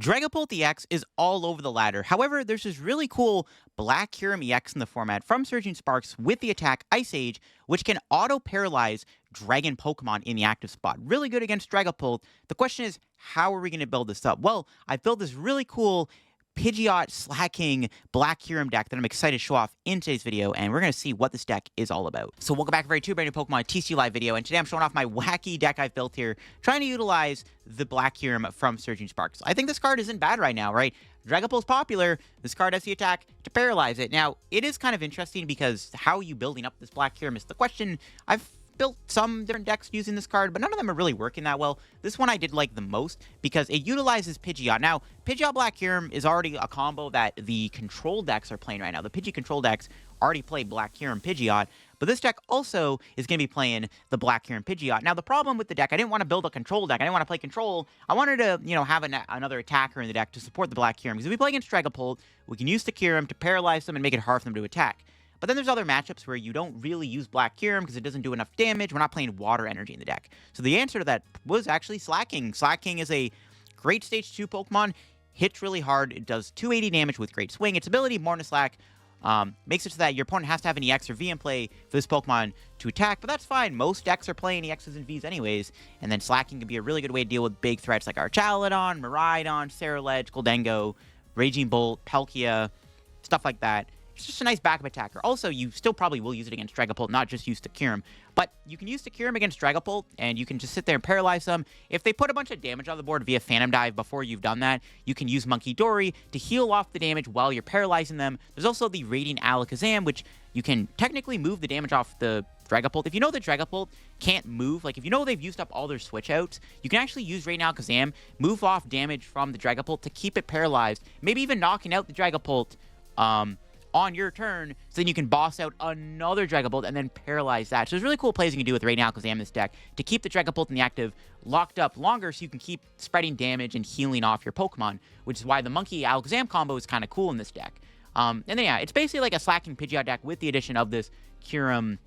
Dragapult EX is all over the ladder. However, there's this really cool Black Kyurem EX in the format from Surging Sparks with the attack Ice Age, which can auto-paralyze Dragon Pokemon in the active spot. Really good against Dragapult. The question is, how are we going to build this up? Well, I built this really cool Pidgeot Slaking Black Kyurem deck that I'm excited to show off in today's video, and we're going to see what this deck is all about. So welcome back to a brand new Pokemon TCG Live video, and today I'm showing off my wacky deck I've built here, trying to utilize the Black Kyurem from Surging Sparks. I think this card isn't bad right now, right? Dragapult's popular. This card has the attack to paralyze it. Now, it is kind of interesting because how are you building up this Black Kyurem is the question. I've built some different decks using this card, but none of them are really working that well. This one I did like the most because it utilizes Pidgeot. Now, Pidgeot Black Kyurem is already a combo that the control decks are playing right now. The Pidgey control decks already play Black Kyurem Pidgeot, but this deck also is going to be playing the Black Kyurem Pidgeot. Now, the problem with the deck, I didn't want to build a control deck. I didn't want to play control. I wanted to, have another attacker in the deck to support the Black Kyurem. Because if we play against Dragapult, we can use the Kyurem to paralyze them and make it hard for them to attack. But then there's other matchups where you don't really use Black Kyurem because it doesn't do enough damage. We're not playing water energy in the deck. So the answer to that was actually Slaking. Slaking is a great Stage 2 Pokemon. Hits really hard. It does 280 damage with Great Swing. Its ability, Morning Slack, makes it so that your opponent has to have an EX or V in play for this Pokemon to attack. But that's fine. Most decks are playing EXs and Vs anyways. And then Slaking can be a really good way to deal with big threats like Archaludon, Miraidon, Ceruledge, Goldengo, Raging Bolt, Palkia, stuff like that. It's just a nice backup attacker. Also, you still probably will use it against Dragapult, not just use the Kyurem. But you can use the Kyurem against Dragapult, and you can just sit there and paralyze them. If they put a bunch of damage on the board via Phantom Dive before you've done that, you can use Munkidori to heal off the damage while you're paralyzing them. There's also the Radiant Alakazam, which you can technically move the damage off the Dragapult. If you know that Dragapult can't move, like if you know they've used up all their switch outs, you can actually use Radiant Alakazam, move off damage from the Dragapult to keep it paralyzed, maybe even knocking out the Dragapult, on your turn, so then you can boss out another Dragapult and then paralyze that. So there's really cool plays you can do with Radiant Alakazam in this deck to keep the Dragapult in the active locked up longer so you can keep spreading damage and healing off your Pokemon, which is why the Monkey Alakazam combo is kind of cool in this deck. And then, yeah, it's basically like a Slaking Pidgeot deck with the addition of this Kyurem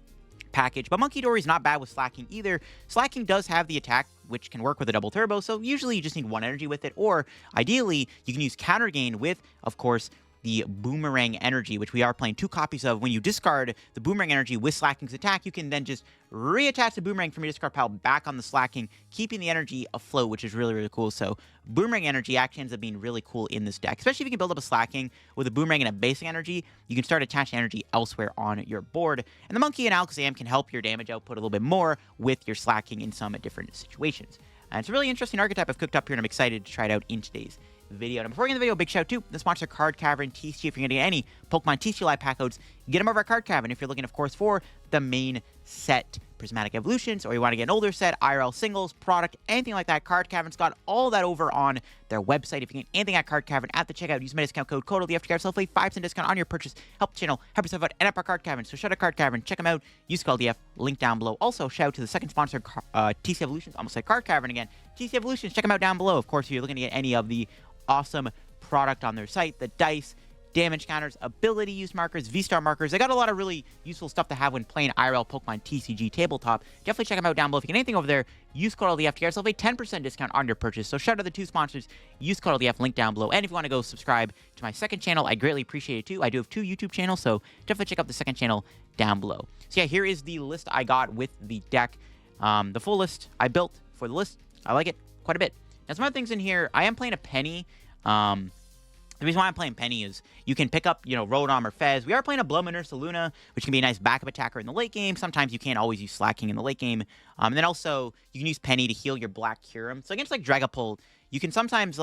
package. But Munkidori is not bad with Slaking either. Slaking does have the attack, which can work with a double turbo, so usually you just need one energy with it, or ideally, you can use Counter Gain with, of course, the Boomerang Energy, which we are playing 2 copies of. When you discard the Boomerang Energy with Slaking's attack, you can then just reattach the Boomerang from your discard pile back on the Slaking, keeping the energy afloat, which is really, really cool. So Boomerang Energy actually ends up being really cool in this deck, especially if you can build up a Slaking with a Boomerang and a basic energy. You can start attaching energy elsewhere on your board. And the Monkey and Alakazam can help your damage output a little bit more with your Slaking in some different situations. And it's a really interesting archetype I've cooked up here, and I'm excited to try it out in today's video. And before we get into the video, big shout out to the sponsor Card Cavern TCG. If you're going to get any Pokemon TCG Live pack codes, get them over at Card Cavern. If you're looking, of course, for the main set Prismatic Evolutions, or you want to get an older set, IRL singles, product, anything like that, Card Cavern's got all that over on their website. If you get anything at Card Cavern at the checkout, use my discount code CODELDF to get yourself a 5% discount on your purchase. Help the channel, help yourself out, and up our Card Cavern. So shout out Card Cavern, check them out, use CODELF, link down below. Also, shout out to the second sponsor, TC Evolutions, almost like Card Cavern again. TC Evolutions, check them out down below. Of course, if you're looking to get any of the awesome product on their site, the dice, damage counters, ability use markers, V-Star markers. They got a lot of really useful stuff to have when playing IRL Pokemon TCG tabletop. Definitely check them out down below. If you get anything over there, use code LDF to get yourself a 10% discount on your purchase. So shout out to the 2 sponsors, use code LDF, link down below. And if you want to go subscribe to my second channel, I greatly appreciate it too. I do have 2 YouTube channels, so definitely check out the second channel down below. So yeah, here is the list I got with the deck. The full list I built for the list. I like it quite a bit. Now, some other things in here, I am playing a Penny. The reason why I'm playing Penny is you can pick up, Rotom or Fez. We are playing a Bloodmoon Ursaluna, which can be a nice backup attacker in the late game. Sometimes you can't always use Slaking in the late game. And then also, you can use Penny to heal your Black Kyurem. So against, Dragapult, you can sometimes,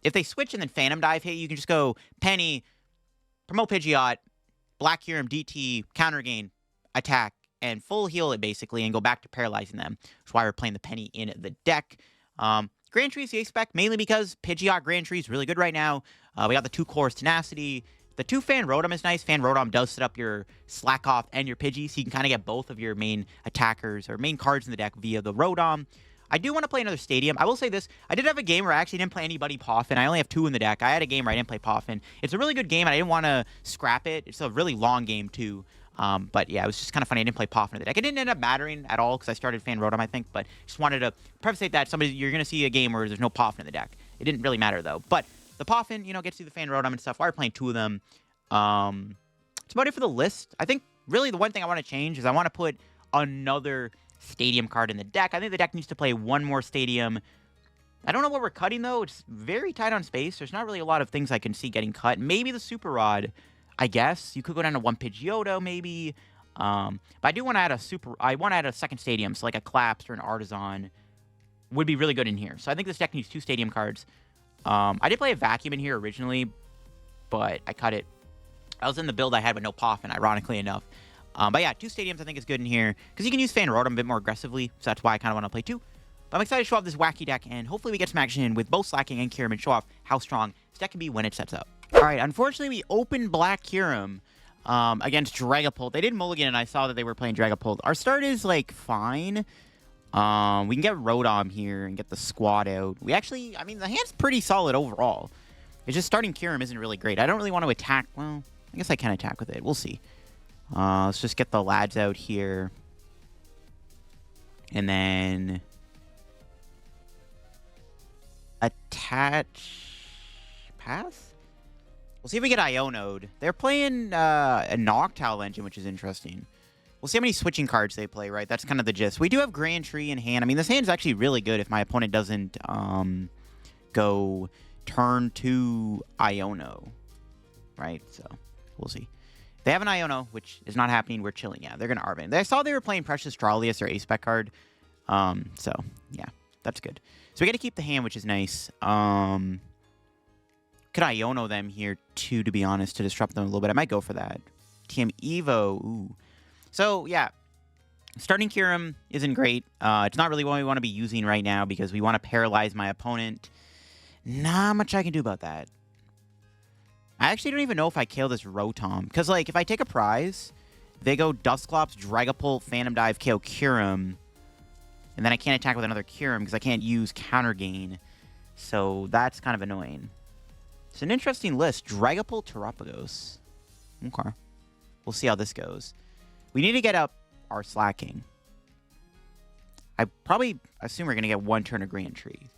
if they switch and then Phantom Dive hit, you can just go Penny, promote Pidgeot, Black Kyurem, DT, Counter Gain, attack, and full heal it, basically, and go back to paralyzing them. That's why we're playing the Penny in the deck. Grand Tree SCR spec, mainly because Pidgeot Grand Tree is really good right now. We got the 2 cores Tenacity. The 2 Fan Rotom is nice. Fan Rotom does set up your Slakoth and your Pidgey, so you can kind of get both of your main attackers or main cards in the deck via the Rotom. I do want to play another Stadium. I will say this. I did have a game where I actually didn't play any Buddy Poffin. I only have 2 in the deck. I had a game where I didn't play Poffin. It's a really good game, and I didn't want to scrap it. It's a really long game, too. But yeah, it was just kind of funny. I didn't play Poffin in the deck. It didn't end up mattering at all because I started Fan Rotom, I think. But just wanted to preface that you're going to see a game where there's no Poffin in the deck. It didn't really matter, though. But the Poffin, you know, gets you the Fan Rotom and stuff. Why are playing 2 of them? It's about it for the list. I think really the one thing I want to change is I want to put another Stadium card in the deck. I think the deck needs to play 1 more Stadium. I don't know what we're cutting, though. It's very tight on space. There's not really a lot of things I can see getting cut. Maybe the Super Rod, I guess. You could go down to 1 Pidgeotto, maybe. But I do want to add I want to add a second Stadium, so like a Collapsed or an Artisan would be really good in here. So I think this deck needs 2 Stadium cards. I did play a Vacuum in here originally, but I cut it. I was in the build I had with no Poffin, ironically enough. But yeah, 2 Stadiums I think is good in here, because you can use Fan Rotom a bit more aggressively, so that's why I kind of want to play 2. But I'm excited to show off this wacky deck, and hopefully we get some action with both Slaking and Kyurem and show off how strong this deck can be when it sets up. Alright, unfortunately we opened Black Kyurem against Dragapult. They did mulligan, and I saw that they were playing Dragapult. Our start is, like, fine. We can get Rotom here and get the squad out. We actually, I mean, the hand's pretty solid overall. It's just starting Kyurem isn't really great. I don't really want to attack. Well, I guess I can attack with it. We'll see. Let's just get the lads out here. And then attach pass? We'll see if we get Iono'd. They're playing a Noctowl engine, which is interesting. We'll see how many switching cards they play, right? That's kind of the gist. We do have Grand Tree in hand. I mean, this hand is actually really good if my opponent doesn't go turn 2 Iono, right? So, we'll see. They have an Iono, which is not happening. We're chilling. Yeah, they're going to Arven. I saw they were playing Precious Trollius, their A-Spec card. So, yeah, that's good. So, we got to keep the hand, which is nice. Could Iono them here, too, to be honest, to disrupt them a little bit. I might go for that. TM Evo. Ooh. So, yeah. Starting Kyurem isn't great. It's not really what we want to be using right now because we want to paralyze my opponent. Not much I can do about that. I actually don't even know if I kill this Rotom. Because, like, if I take a prize, they go Dusclops, Dragapult, Phantom Dive, KO Kyurem. And then I can't attack with another Kyurem because I can't use Counter Gain. So that's kind of annoying. It's an interesting list. Dragapult, Terapagos. Okay. We'll see how this goes. We need to get up our Slaking. I probably assume we're going to get 1 turn of Grand Tree.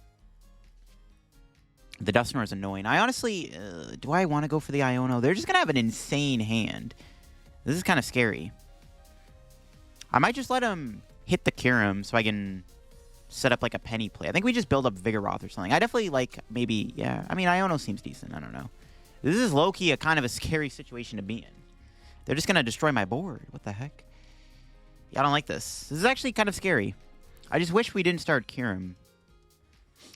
The Dusknoir is annoying. I honestly... do I want to go for the Iono? They're just going to have an insane hand. This is kind of scary. I might just let him hit the Kyurem so I can set up like a Penny play. I think we just build up Vigoroth or something. I definitely like maybe... Yeah, I mean, Iono seems decent. I don't know. This is low-key a kind of a scary situation to be in. They're just going to destroy my board. What the heck? Yeah, I don't like this. This is actually kind of scary. I just wish we didn't start Kyurem.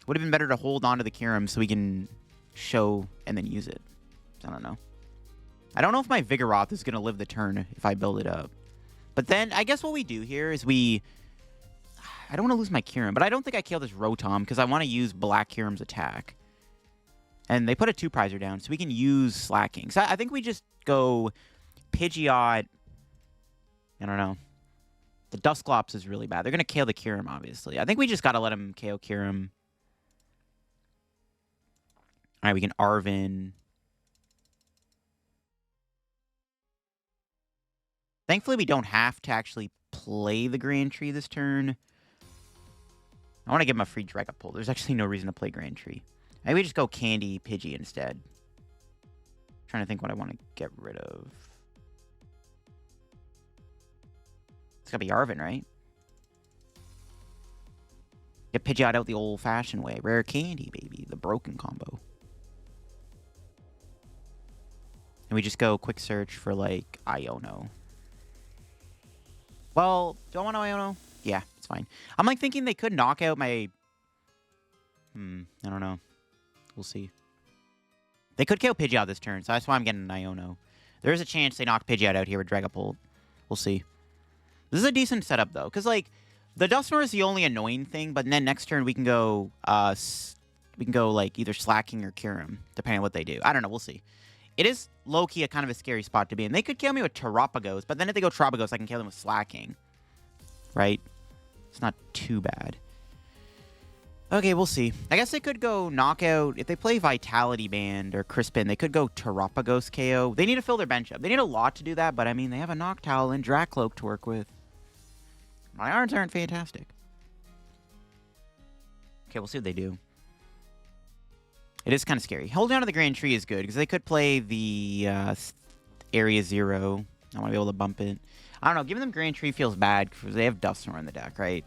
Would have been better to hold on to the Kyurem so we can show and then use it. I don't know. I don't know if my Vigoroth is going to live the turn if I build it up. But then, I guess what we do here is we... I don't want to lose my Kyurem, but I don't think I kill this Rotom because I want to use Black Kyurem's attack. And they put a 2-prizer down, so we can use Slaking. So I think we just go Pidgeot. I don't know. The Dusclops is really bad. They're going to KO the Kyurem, obviously. I think we just got to let him KO Kyurem. All right, we can Arven. Thankfully, we don't have to actually play the Grand Tree this turn. I want to give him a free Dragapult. There's actually no reason to play Grand Tree. Maybe we just go Candy Pidgey instead. Trying to think what I want to get rid of. It's got to be Arven, right? Get Pidgeot out the old-fashioned way. Rare Candy, baby. The broken combo. And we just go quick search for, like, Iono. Well, do I want Iono? Yeah, it's fine. I'm, like, thinking they could knock out my... I don't know. We'll see. They could kill Pidgeot this turn, so that's why I'm getting an Iono. There is a chance they knock Pidgeot out here with Dragapult. We'll see. This is a decent setup, though, because, like, the Dusknoir is the only annoying thing, but then next turn we can go, like, either Slaking or Kyurem, depending on what they do. I don't know. We'll see. It is low-key a kind of a scary spot to be in. They could kill me with Terapagos, but then if they go Terapagos, I can kill them with Slaking. Right? It's not too bad. Okay, we'll see. I guess they could go Knockout. If they play Vitality Band or Crispin, they could go Terapagos KO. They need to fill their bench up. They need a lot to do that, but I mean, they have a Noctowl and Dracloak to work with. My irons aren't fantastic. Okay, we'll see what they do. It is kind of scary. Holding on to the Grand Tree is good, because they could play the Area 0. I want to be able to bump it. I don't know. Giving them Grand Tree feels bad, because they have Dusknoir in the deck, right?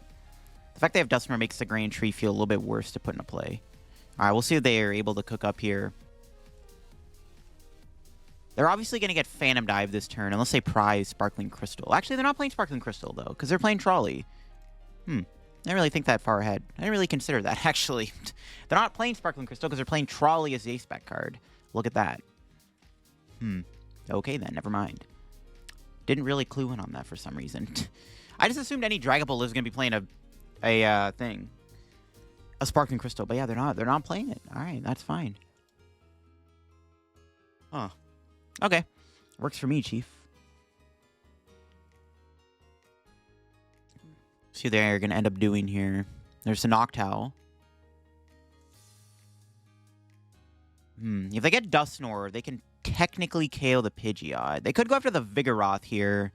The fact they have Dusknoir makes the Grand Tree feel a little bit worse to put into play. All right, we'll see if they are able to cook up here. They're obviously going to get Phantom Dive this turn, unless they prize Sparkling Crystal. Actually, they're not playing Sparkling Crystal, though, because they're playing Trolley. I didn't really think that far ahead. I didn't really consider that, actually. They're not playing Sparkling Crystal because they're playing Trolley as the ace-spec card. Look at that. Okay, then. Never mind. Didn't really clue in on that for some reason. I just assumed any Dragapult was going to be playing a Sparkling Crystal. But yeah, they're not. They're not playing it. All right, that's fine. Huh. Okay. Works for me, Chief. See what they're going to end up doing here. There's a Noctowl. If they get Dusknoir, they can technically KO the Pidgeot. They could go after the Vigoroth here.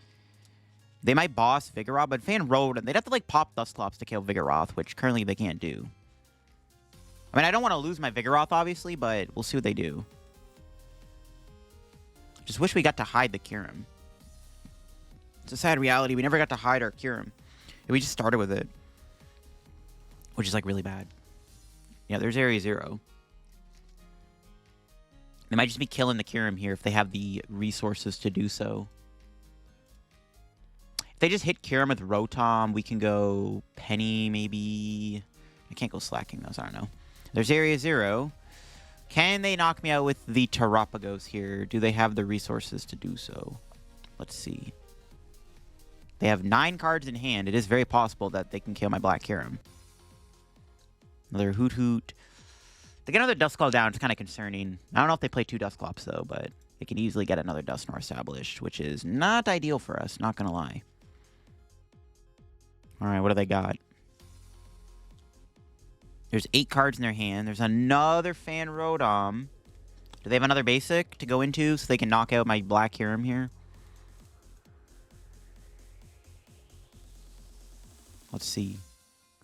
They might boss Vigoroth, but Fan Rotom, they'd have to like pop Dusclops to KO Vigoroth, which currently they can't do. I mean, I don't want to lose my Vigoroth, obviously, but we'll see what they do. Just wish we got to hide the Kyurem. It's a sad reality. We never got to hide our Kyurem. We just started with it, which is like really bad. Yeah, there's Area 0. They might just be killing the Kyurem here if they have the resources to do so. If they just hit Kyurem with Rotom, we can go Penny, maybe. I can't go Slaking, though, so I don't know. There's Area 0. Can they knock me out with the Terapagos here? Do they have the resources to do so? Let's see. They have 9 cards in hand. It is very possible that they can kill my Black Kyurem. Another Hoot Hoot. They get another Dusclops down. It's kind of concerning. I don't know if they play 2 Dusclops, though, but they can easily get another Dusknoir established, which is not ideal for us, not going to lie. All right, what do they got? There's 8 cards in their hand. There's another Fan Rotom. Do they have another basic to go into so they can knock out my Black Kyurem here? Let's see.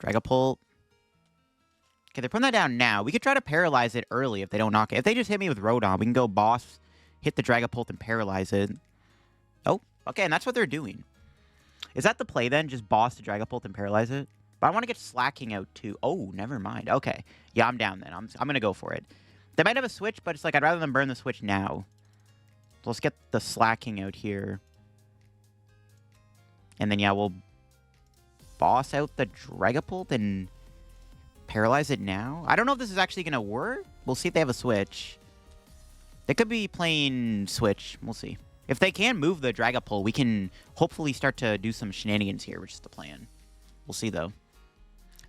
Dragapult. Okay, they're putting that down now. We could try to paralyze it early if they don't knock it. If they just hit me with Rotom, we can go boss, hit the Dragapult, and paralyze it. Oh, okay, and that's what they're doing. Is that the play then? Just boss the Dragapult and paralyze it? But I want to get Slaking out too. Oh, never mind. Okay. Yeah, I'm down then. I'm going to go for it. They might have a switch, but it's like I'd rather them burn the switch now. So let's get the Slaking out here. And then, yeah, we'll boss out the Dragapult and paralyze it now. I don't know if this is actually going to work. We'll see if they have a switch. They could be playing switch. We'll see. If they can move the Dragapult, we can hopefully start to do some shenanigans here, which is the plan. We'll see, though.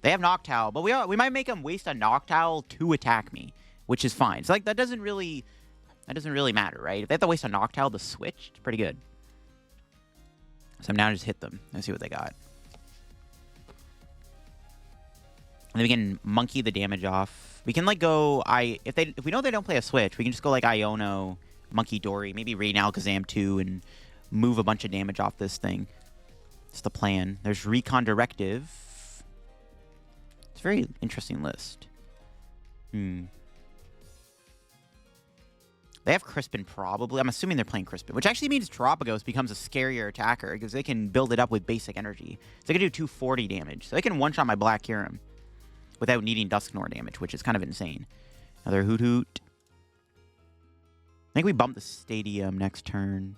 They have Noctowl, but we might make them waste a Noctowl to attack me, which is fine. So like that doesn't really matter, right? If they have to waste a Noctowl to switch, it's pretty good. So I'm now just hit them and see what they got. And then we can monkey the damage off. We can like go if we know they don't play a switch, we can just go like Iono, Munkidori, maybe Radiant Alakazam 2 and move a bunch of damage off this thing. It's the plan. There's Recon Directive. It's a very interesting list. They have Crispin, probably. I'm assuming they're playing Crispin, which actually means Terapagos becomes a scarier attacker because they can build it up with basic energy. So they can do 240 damage. So they can one-shot my Black Kyurem without needing Dusknoir damage, which is kind of insane. Another Hoot Hoot. I think we bump the Stadium next turn.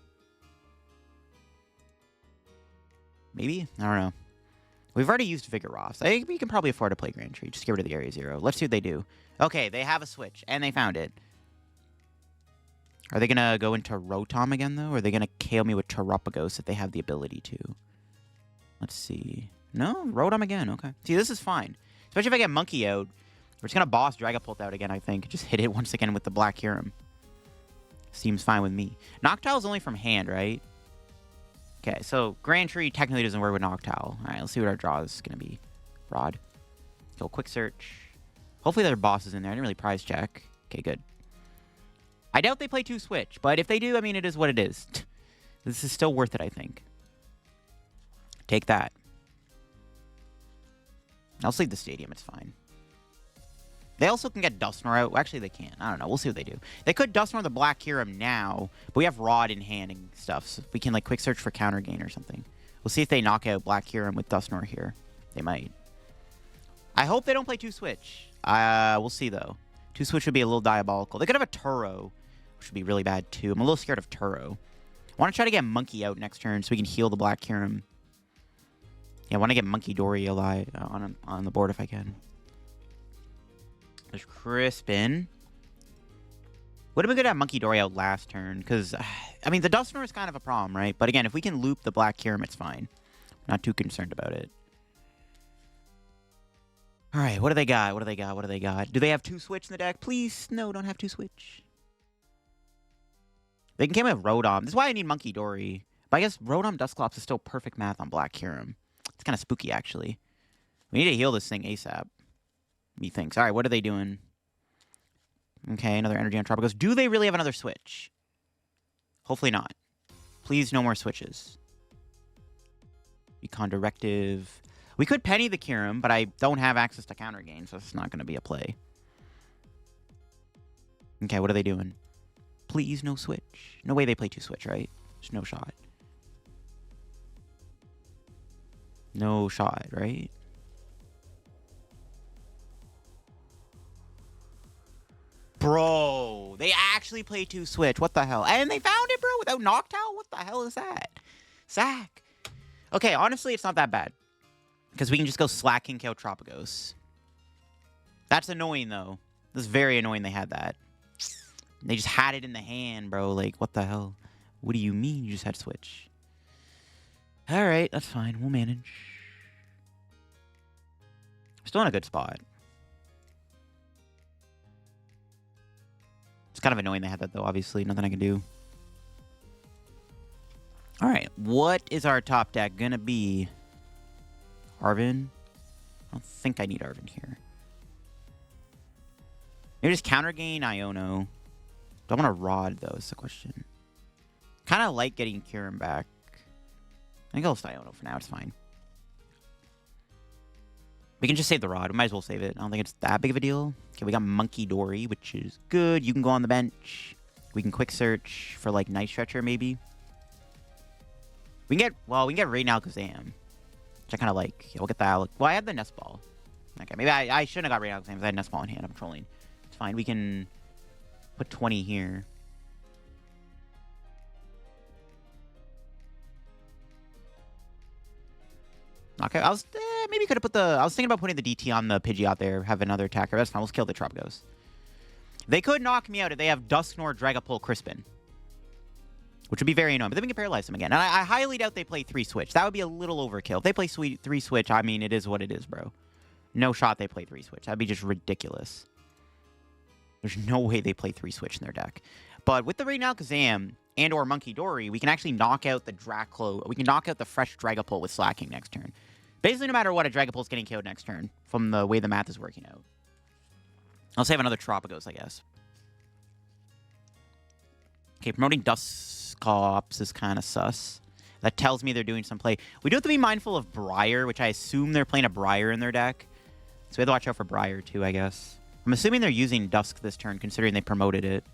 Maybe? I don't know. We've already used Vigoroth. So I think we can probably afford to play Grand Tree. Just get rid of the Area 0. Let's see what they do. Okay, they have a switch, and they found it. Are they going to go into Rotom again, though? Or are they going to KO me with Terapagos if they have the ability to? Let's see. No, Rotom again. Okay. See, this is fine. Especially if I get Monkey out. We're just going to boss Dragapult out again, I think. Just hit it once again with the Black Kyurem. Seems fine with me. Noctowl's only from hand, right? Okay, so Grand Tree technically doesn't work with Noctowl. All right, let's see what our draw is going to be. Rod. Go quick search. Hopefully there are bosses in there. I didn't really prize check. Okay, good. I doubt they play 2 switch, but if they do, I mean, it is what it is. This is still worth it, I think. Take that. I'll sleep the Stadium. It's fine. They also can get Dusknoir out. Actually, they can't. I don't know. We'll see what they do. They could Dusknoir the Black Kyurem now, but we have Rod in hand and stuff, so we can like quick search for Counter Gain or something. We'll see if they knock out Black Kyurem with Dusknoir here. They might. I hope they don't play 2-switch. We'll see, though. 2-switch would be a little diabolical. They could have a Turo, which would be really bad, too. I'm a little scared of Turo. I want to try to get Monkey out next turn so we can heal the Black Kyurem. Yeah, I want to get Munkidori alive on the board if I can. There's Crispin. Would have been good to have Munkidori out last turn, because, I mean, the Dusknoir is kind of a problem, right? But again, if we can loop the Black Kyurem, it's fine. Not too concerned about it. All right, what do they got? What do they got? What do they got? Do they have 2-switch in the deck? Please, no, don't have 2-switch. They can come with Rotom. This is why I need Munkidori. But I guess Rotom Dusclops is still perfect math on Black Kyurem. It's kind of spooky, actually. We need to heal this thing ASAP. Methinks. All right, what are they doing? Okay, another energy on Tropicals. Do they really have another switch? Hopefully not. Please, no more switches. Recon Directive. We could Penny the Kyurem, but I don't have access to Counter Gain, so it's not going to be a play. Okay, what are they doing? Please, no switch. No way they play 2-switch, right? There's no shot. No shot, right? Bro, they actually play 2-switch. What the hell? And they found it, bro, without Noctowl? What the hell is that? Sack. Okay, honestly, it's not that bad. Because we can just go Slaking, kill Tropicos. That's annoying, though. This is very annoying they had that. They just had it in the hand, bro. Like, what the hell? What do you mean you just had switch? Alright, that's fine. We'll manage. Still in a good spot. It's kind of annoying they had that, though, obviously. Nothing I can do. Alright, what is our top deck gonna be? Arven? I don't think I need Arven here. Maybe just Counter Gain Iono. Do I want to Rod, though, is the question. Kind of like getting Kyurem back. I think I'll stay Iono for now. It's fine. We can just save the Rod. We might as well save it. I don't think it's that big of a deal. Okay, we got Munkidori, which is good. You can go on the bench. We can quick search for, like, Night Stretcher, maybe. We can get Radiant Alakazam, which I kind of like. Yeah, we'll get that. Well, I have the Nest Ball. Okay, maybe I shouldn't have got Radiant Alakazam because I had Nest Ball in hand. I'm trolling. It's fine. We can put 20 here. Okay, maybe could have put the... I was thinking about putting the DT on the Pidgey out there, have another attacker. That's fine. Let's kill the Tropicos. They could knock me out if they have Dusknoir, Dragapult, Crispin, which would be very annoying. But then we can paralyze them again. And I highly doubt they play 3-switch. That would be a little overkill. If they play 3-switch, I mean, it is what it is, bro. No shot they play 3-switch. That'd be just ridiculous. There's no way they play 3-switch in their deck. But with the Radiant Alakazam and or Munkidori, we can actually knock out the Draclo. We can knock out the fresh Dragapult with Slaking next turn. Basically, no matter what, a Dragapult's getting killed next turn from the way the math is working out. I'll save another Tropicos, I guess. Okay, promoting Dusclops is kind of sus. That tells me they're doing some play. We do have to be mindful of Briar, which I assume they're playing a Briar in their deck. So we have to watch out for Briar, too, I guess. I'm assuming they're using Dusk this turn, considering they promoted it.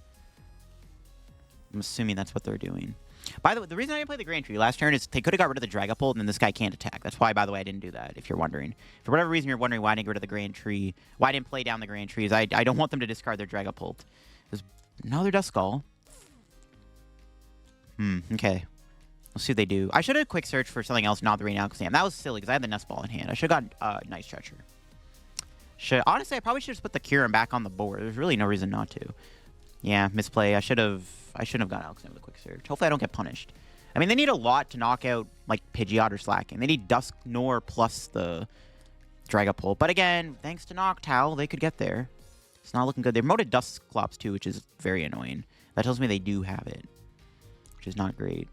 I'm assuming that's what they're doing. By the way, the reason I didn't play the Grand Tree last turn is they could have got rid of the Dragapult, and then this guy can't attack. That's why, by the way, I didn't do that, if you're wondering. For whatever reason you're wondering why I didn't get rid of the Grand Tree, why I didn't play down the Grand Trees, I don't want them to discard their Dragapult. There's another Duskull. Okay. Let's see what they do. I should have quick searched for something else, not the Radiant Alakazam. That was silly, because I had the Nest Ball in hand. I should have got Night Stretcher. Honestly, I probably should have put the Kyurem back on the board. There's really no reason not to. Yeah, misplay. I shouldn't have got Alakazam with a quick search. Hopefully I don't get punished. I mean, they need a lot to knock out, like, Pidgeot or Slaking. They need Dusknoir plus the Dragapult. But again, thanks to Noctowl, they could get there. It's not looking good. They promoted Dusclops, too, which is very annoying. That tells me they do have it, which is not great.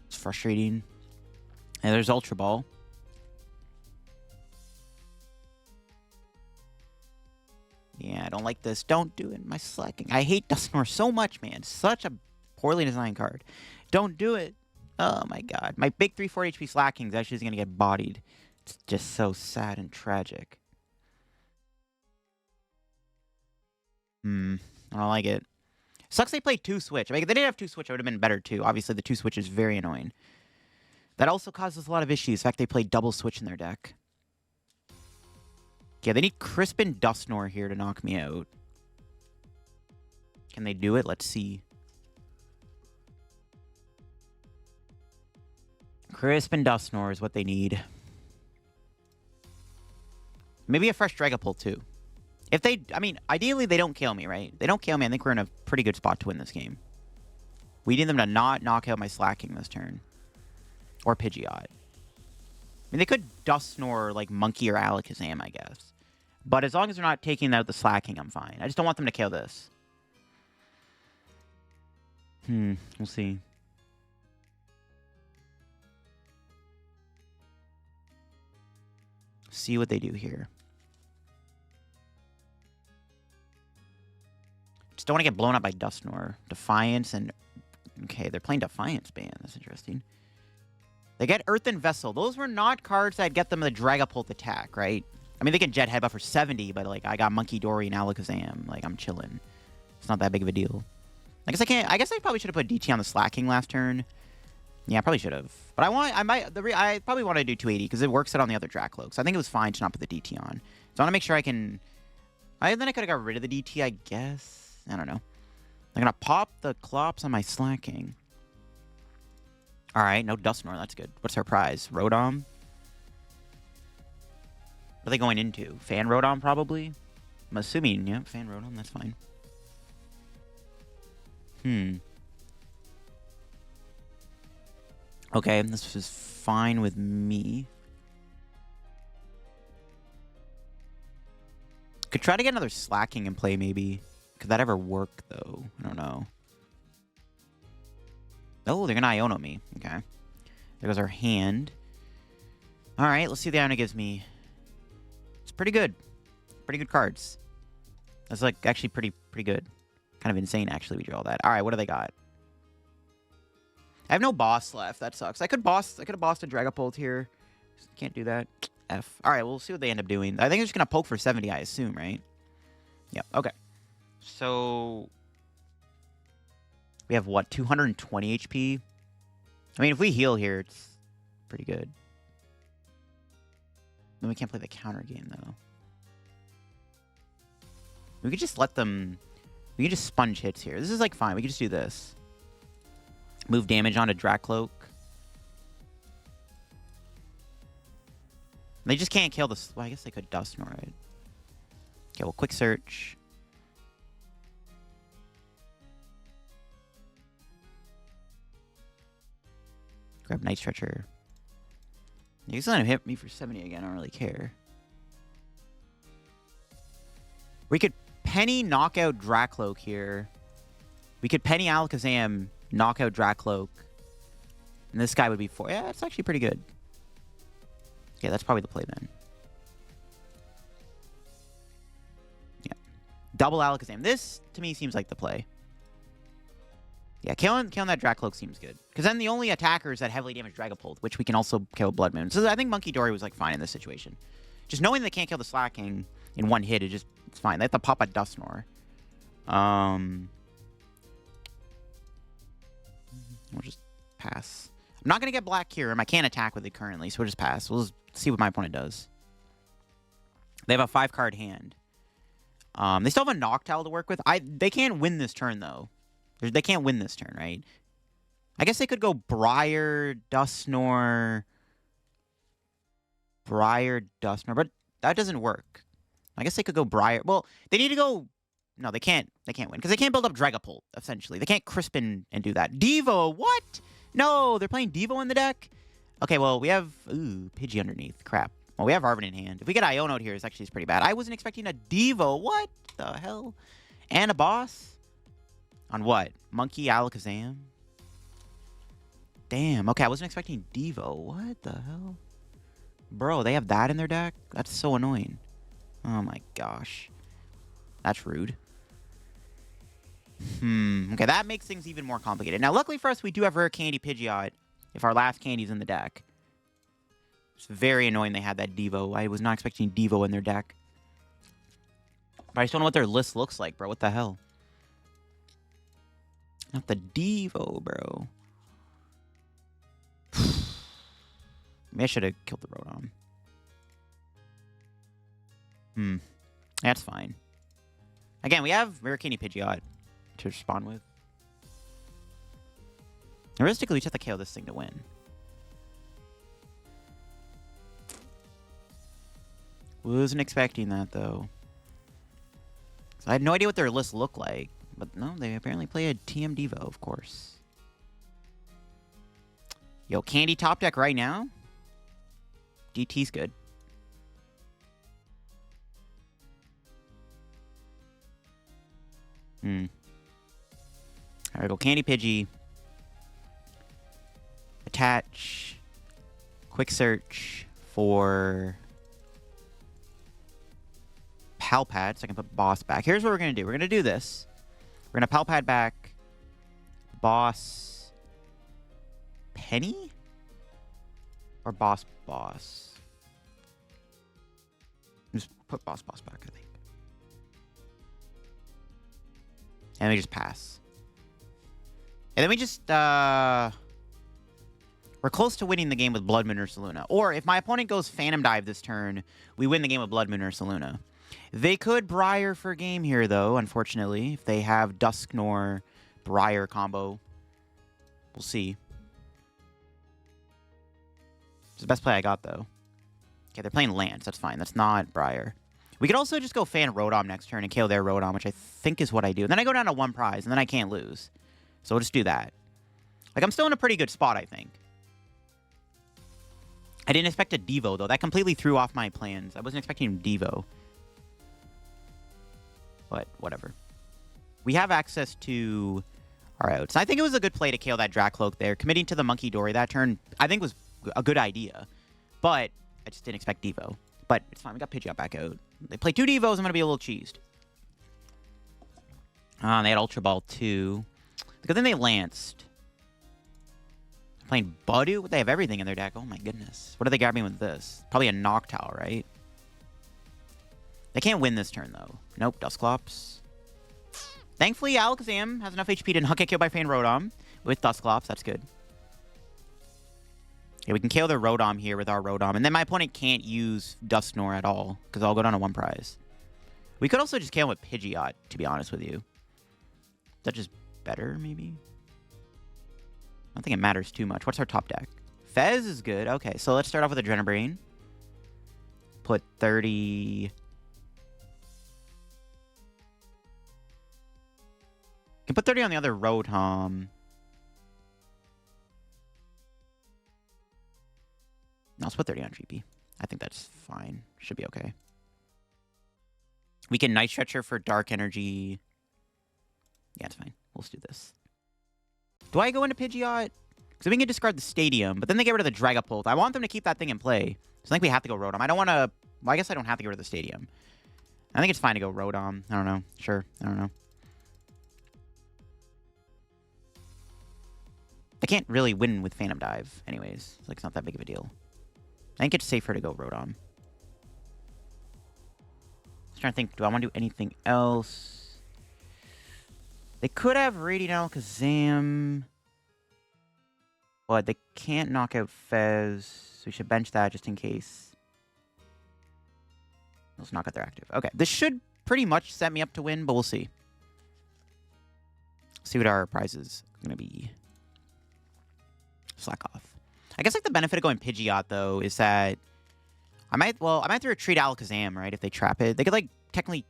It's frustrating. And there's Ultra Ball. Yeah, I don't like this. Don't do it. My Slaking. I hate Dusknoir so much, man. Such a poorly designed card. Don't do it. Oh, my God. My big 3-4 HP Slaking is actually going to get bodied. It's just so sad and tragic. I don't like it. Sucks they played 2 Switch. I mean, if they didn't have 2 Switch, it would have been better too. Obviously, the 2 Switch is very annoying. That also causes a lot of issues. In fact, they played double Switch in their deck. Yeah, they need Crispin Dusknoir here to knock me out. Can they do it? Let's see. Crispin Dusknoir is what they need. Maybe a fresh Dragapult too. If they, I mean, ideally they don't kill me, right? They don't kill me. I think we're in a pretty good spot to win this game. We need them to not knock out my Slaking this turn. Or Pidgeot. I mean, they could Dusknoir like Monkey or Alakazam, I guess. But as long as they're not taking out the Slaking, I'm fine. I just don't want them to kill this. We'll see. See what they do here. Just don't want to get blown up by Dusknoir. Defiance and... Okay, they're playing Defiance Band. That's interesting. They get Earthen Vessel. Those were not cards that get them the Dragapult attack, right? I mean, they can Jet Headbutt for 70, but, like, I got Munkidori and Alakazam. Like, I'm chilling. It's not that big of a deal. I guess I probably should have put DT on the Slaking last turn. Yeah, I probably should have. But I probably want to do 280 because it works it on the other Dracloak. So I think it was fine to not put the DT on. So I want to make sure I can... then I could have got rid of the DT, I guess. I don't know. I'm going to pop the Clops on my Slaking. Alright, no Dusknoir. That's good. What's our prize? Rotom? What are they going into? Fan Rotom, probably? I'm assuming, yeah, Fan Rotom. That's fine. Okay, this is fine with me. Could try to get another Slaking in play, maybe. Could that ever work, though? I don't know. Oh, they're going to Iono me. Okay. There goes our hand. Alright, let's see what the Iono gives me. It's pretty good. Pretty good cards. That's, like, actually pretty good. Kind of insane, actually, we drew all that. Alright, what do they got? I have no boss left. That sucks. I could have bossed a Dragapult here. Can't do that. F. Alright, we'll see what they end up doing. I think they're just going to poke for 70, I assume, right? Yeah, okay. So... we have, what, 220 HP? I mean, if we heal here, it's pretty good. Then we can't play the counter game, though. We could just let them... we could just sponge hits here. This is, like, fine. We could just do this. Move damage onto Dracloak. They just can't kill this... well, I guess they could Dusknoir, right? Okay, well, quick search. Grab Night Stretcher. He's gonna hit me for 70 again. I don't really care. We could Penny knock out Dracloak here. We could Penny Alakazam knock out Dracloak. And this guy would be 4. Yeah, it's actually pretty good. Okay, that's probably the play then. Yeah. Double Alakazam. This, to me, seems like the play. Yeah, killing that Dracloak seems good. Because then the only attackers that heavily damage Dragapult, which we can also kill Bloodmoon. So I think Munkidori was like fine in this situation. Just knowing they can't kill the Slaking in one hit, it's fine. They have to pop a Dusknoir. We'll just pass. I'm not going to get Black Kyurem. I can't attack with it currently, so we'll just pass. We'll just see what my opponent does. They have a 5-card hand. They still have a Noctowl to work with. They can't win this turn, though. They can't win this turn, right? I guess they could go Briar, Dusknoir, but that doesn't work. I guess they could go Briar. Well, they need to go... no, they can't. They can't win, because they can't build up Dragapult, essentially. They can't Crispin and do that. Devo, what? No, they're playing Devo in the deck? Okay, well, we have... ooh, Pidgey underneath. Crap. Well, we have Arven in hand. If we get Iono here, it's actually pretty bad. I wasn't expecting a Devo. What the hell? And a boss? On what? Monkey Alakazam? Damn. Okay, I wasn't expecting Devo. What the hell? Bro, they have that in their deck? That's so annoying. Oh my gosh. That's rude. Okay, that makes things even more complicated. Now, luckily for us, we do have Rare Candy Pidgeot if our last candy's in the deck. It's very annoying they had that Devo. I was not expecting Devo in their deck. But I just don't know what their list looks like, bro. What the hell? Not the Devo, bro. Maybe I should have killed the Rotom. That's fine. Again, we have Rare Candy Pidgeot to spawn with. Realistically, we just have to KO this thing to win. Wasn't expecting that, though. So I had no idea what their list looked like. But no, they apparently play a TM Devo, of course. Yo, Candy top deck right now? DT's good. Alright, go Candy Pidgey. Attach. Quick search for Pal Pad, so I can put Boss back. Here's what we're going to do. We're going to do this. We're going to Pal Pad back. Boss. Penny? Or Boss. Just put Boss back, I think. And we just pass. And then we just, we're close to winning the game with Bloodmoon Ursaluna. Or if my opponent goes Phantom Dive this turn, we win the game with Bloodmoon Ursaluna. They could Briar for game here, though, unfortunately. If they have Dusknoir Briar combo. We'll see. It's the best play I got, though. Okay, they're playing Lance. That's fine. That's not Briar. We could also just go Fan Rotom next turn and KO their Rotom, which I think is what I do. And then I go down to 1 prize, and then I can't lose. So we'll just do that. Like, I'm still in a pretty good spot, I think. I didn't expect a Devo, though. That completely threw off my plans. I wasn't expecting Devo. But whatever. We have access to our outs. I think it was a good play to KO that Dracloak there. Committing to the Munkidori that turn, I think, was a good idea. But I just didn't expect Devo. But it's fine. We got Pidgeot back out. They play 2 Devos. I'm going to be a little cheesed. They had Ultra Ball too. Because then they Lanced. Playing Budu? They have everything in their deck. Oh my goodness. What are they grabbing with this? Probably a Noctowl, right? They can't win this turn, though. Nope, Dusclops. Thankfully, Alakazam has enough HP to not get killed by Fan Rotom with Dusclops. That's good. Yeah, we can KO their Rotom here with our Rotom. And then my opponent can't use Dusknoir at all, because I'll go down to 1 prize. We could also just KO him with Pidgeot, to be honest with you. Is that just better, maybe? I don't think it matters too much. What's our top deck? Fez is good. Okay, so let's start off with Adrenabrain. Put 30... Can put 30 on the other Rotom. No, let's put 30 on GP. I think that's fine. Should be okay. We can Night Stretcher for Dark Energy. Yeah, it's fine. Let's do this. Do I go into Pidgeot? Because we can discard the Stadium, but then they get rid of the Dragapult. I want them to keep that thing in play. So I think we have to go Rotom. I don't want to... Well, I guess I don't have to get rid of the Stadium. I think it's fine to go Rotom. I don't know. Sure. I don't know. I can't really win with Phantom Dive anyways. It's like, it's not that big of a deal. I think it's safer to go Rotom. Just trying to think, do I want to do anything else? They could have Radiant Alakazam. But they can't knock out Fez. So we should bench that just in case. Let's knock out their active. Okay, this should pretty much set me up to win, but we'll see. See what our prize is going to be. Slakoth. I guess like the benefit of going Pidgeot though is that I might have to retreat Alakazam, right? If they trap it, they could like technically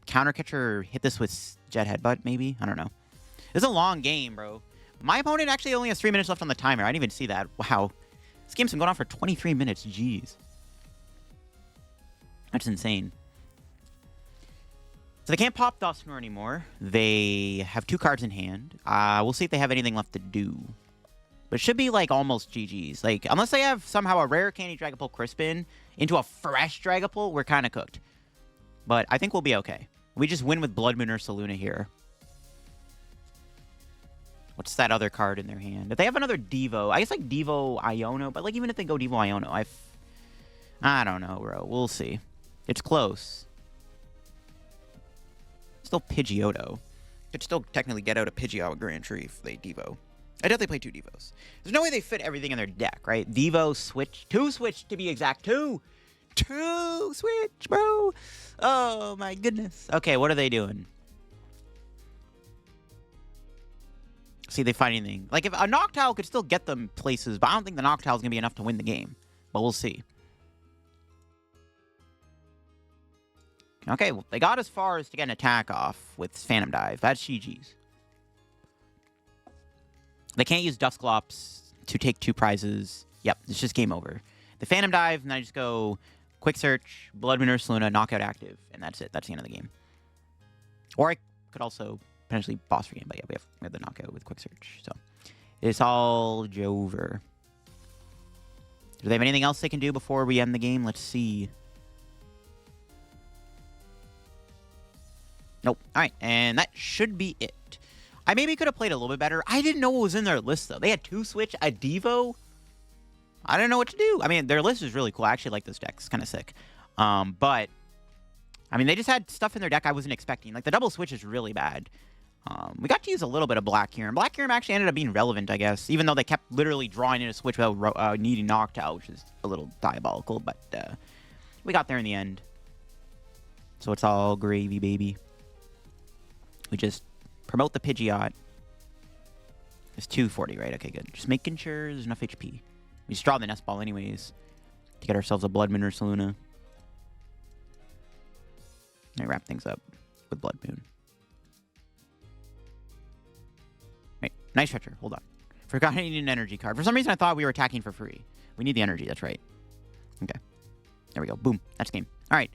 counter catch or hit this with Jet Headbutt, maybe. I don't know. It's a long game, bro. My opponent actually only has 3 minutes left on the timer. I didn't even see that. Wow, this game's been going on for 23 minutes. Jeez, that's insane. So they can't pop Dusknoir anymore. They have 2 cards in hand. We'll see if they have anything left to do. But it should be, like, almost GG's. Like, unless they have somehow a Rare Candy Dragapult Crispin into a fresh Dragapult, we're kind of cooked. But I think we'll be okay. We just win with Bloodmoon Ursaluna here. What's that other card in their hand? If they have another Devo, I guess, like, Devo Iono. But, like, even if they go Devo Iono, I don't know, bro. We'll see. It's close. Still Pidgeotto. Could still technically get out a Pidgeot with Grand Tree if they Devo. I definitely play 2 Devos. There's no way they fit everything in their deck, right? Devo, Switch, 2 Switch to be exact. 2 Switch, bro. Oh my goodness. Okay, what are they doing? See, they find anything. Like, if a Noctowl could still get them places, but I don't think the Noctowl is going to be enough to win the game. But we'll see. Okay, well, they got as far as to get an attack off with Phantom Dive. That's GG's. They can't use Dusclops to take 2 prizes. Yep, it's just game over. The Phantom Dive, and then I just go Quick Search, Bloodmoon Ursaluna, Knockout active, and that's it. That's the end of the game. Or I could also potentially boss for game, but yeah, we have the Knockout with Quick Search. So it's all over. Do they have anything else they can do before we end the game? Let's see. Nope. All right, and that should be it. I maybe could have played a little bit better. I didn't know what was in their list, though. They had 2 Switch, a Devo. I didn't know what to do. I mean, their list is really cool. I actually like this deck. It's kind of sick. But, I mean, they just had stuff in their deck I wasn't expecting. Like, the double Switch is really bad. We got to use a little bit of Black Kyurem. Black Kyurem actually ended up being relevant, I guess, even though they kept literally drawing in a Switch without needing Noctowl, which is a little diabolical. But we got there in the end. So it's all gravy, baby. We just promote the Pidgeot. It's 240, right? Okay, good. Just making sure there's enough HP. We just draw the Nest Ball anyways to get ourselves a Bloodmoon Ursaluna. And wrap things up with Bloodmoon. Wait, Night Stretcher. Hold on. Forgot I need an energy card. For some reason, I thought we were attacking for free. We need the energy. That's right. Okay. There we go. Boom. That's game. All right.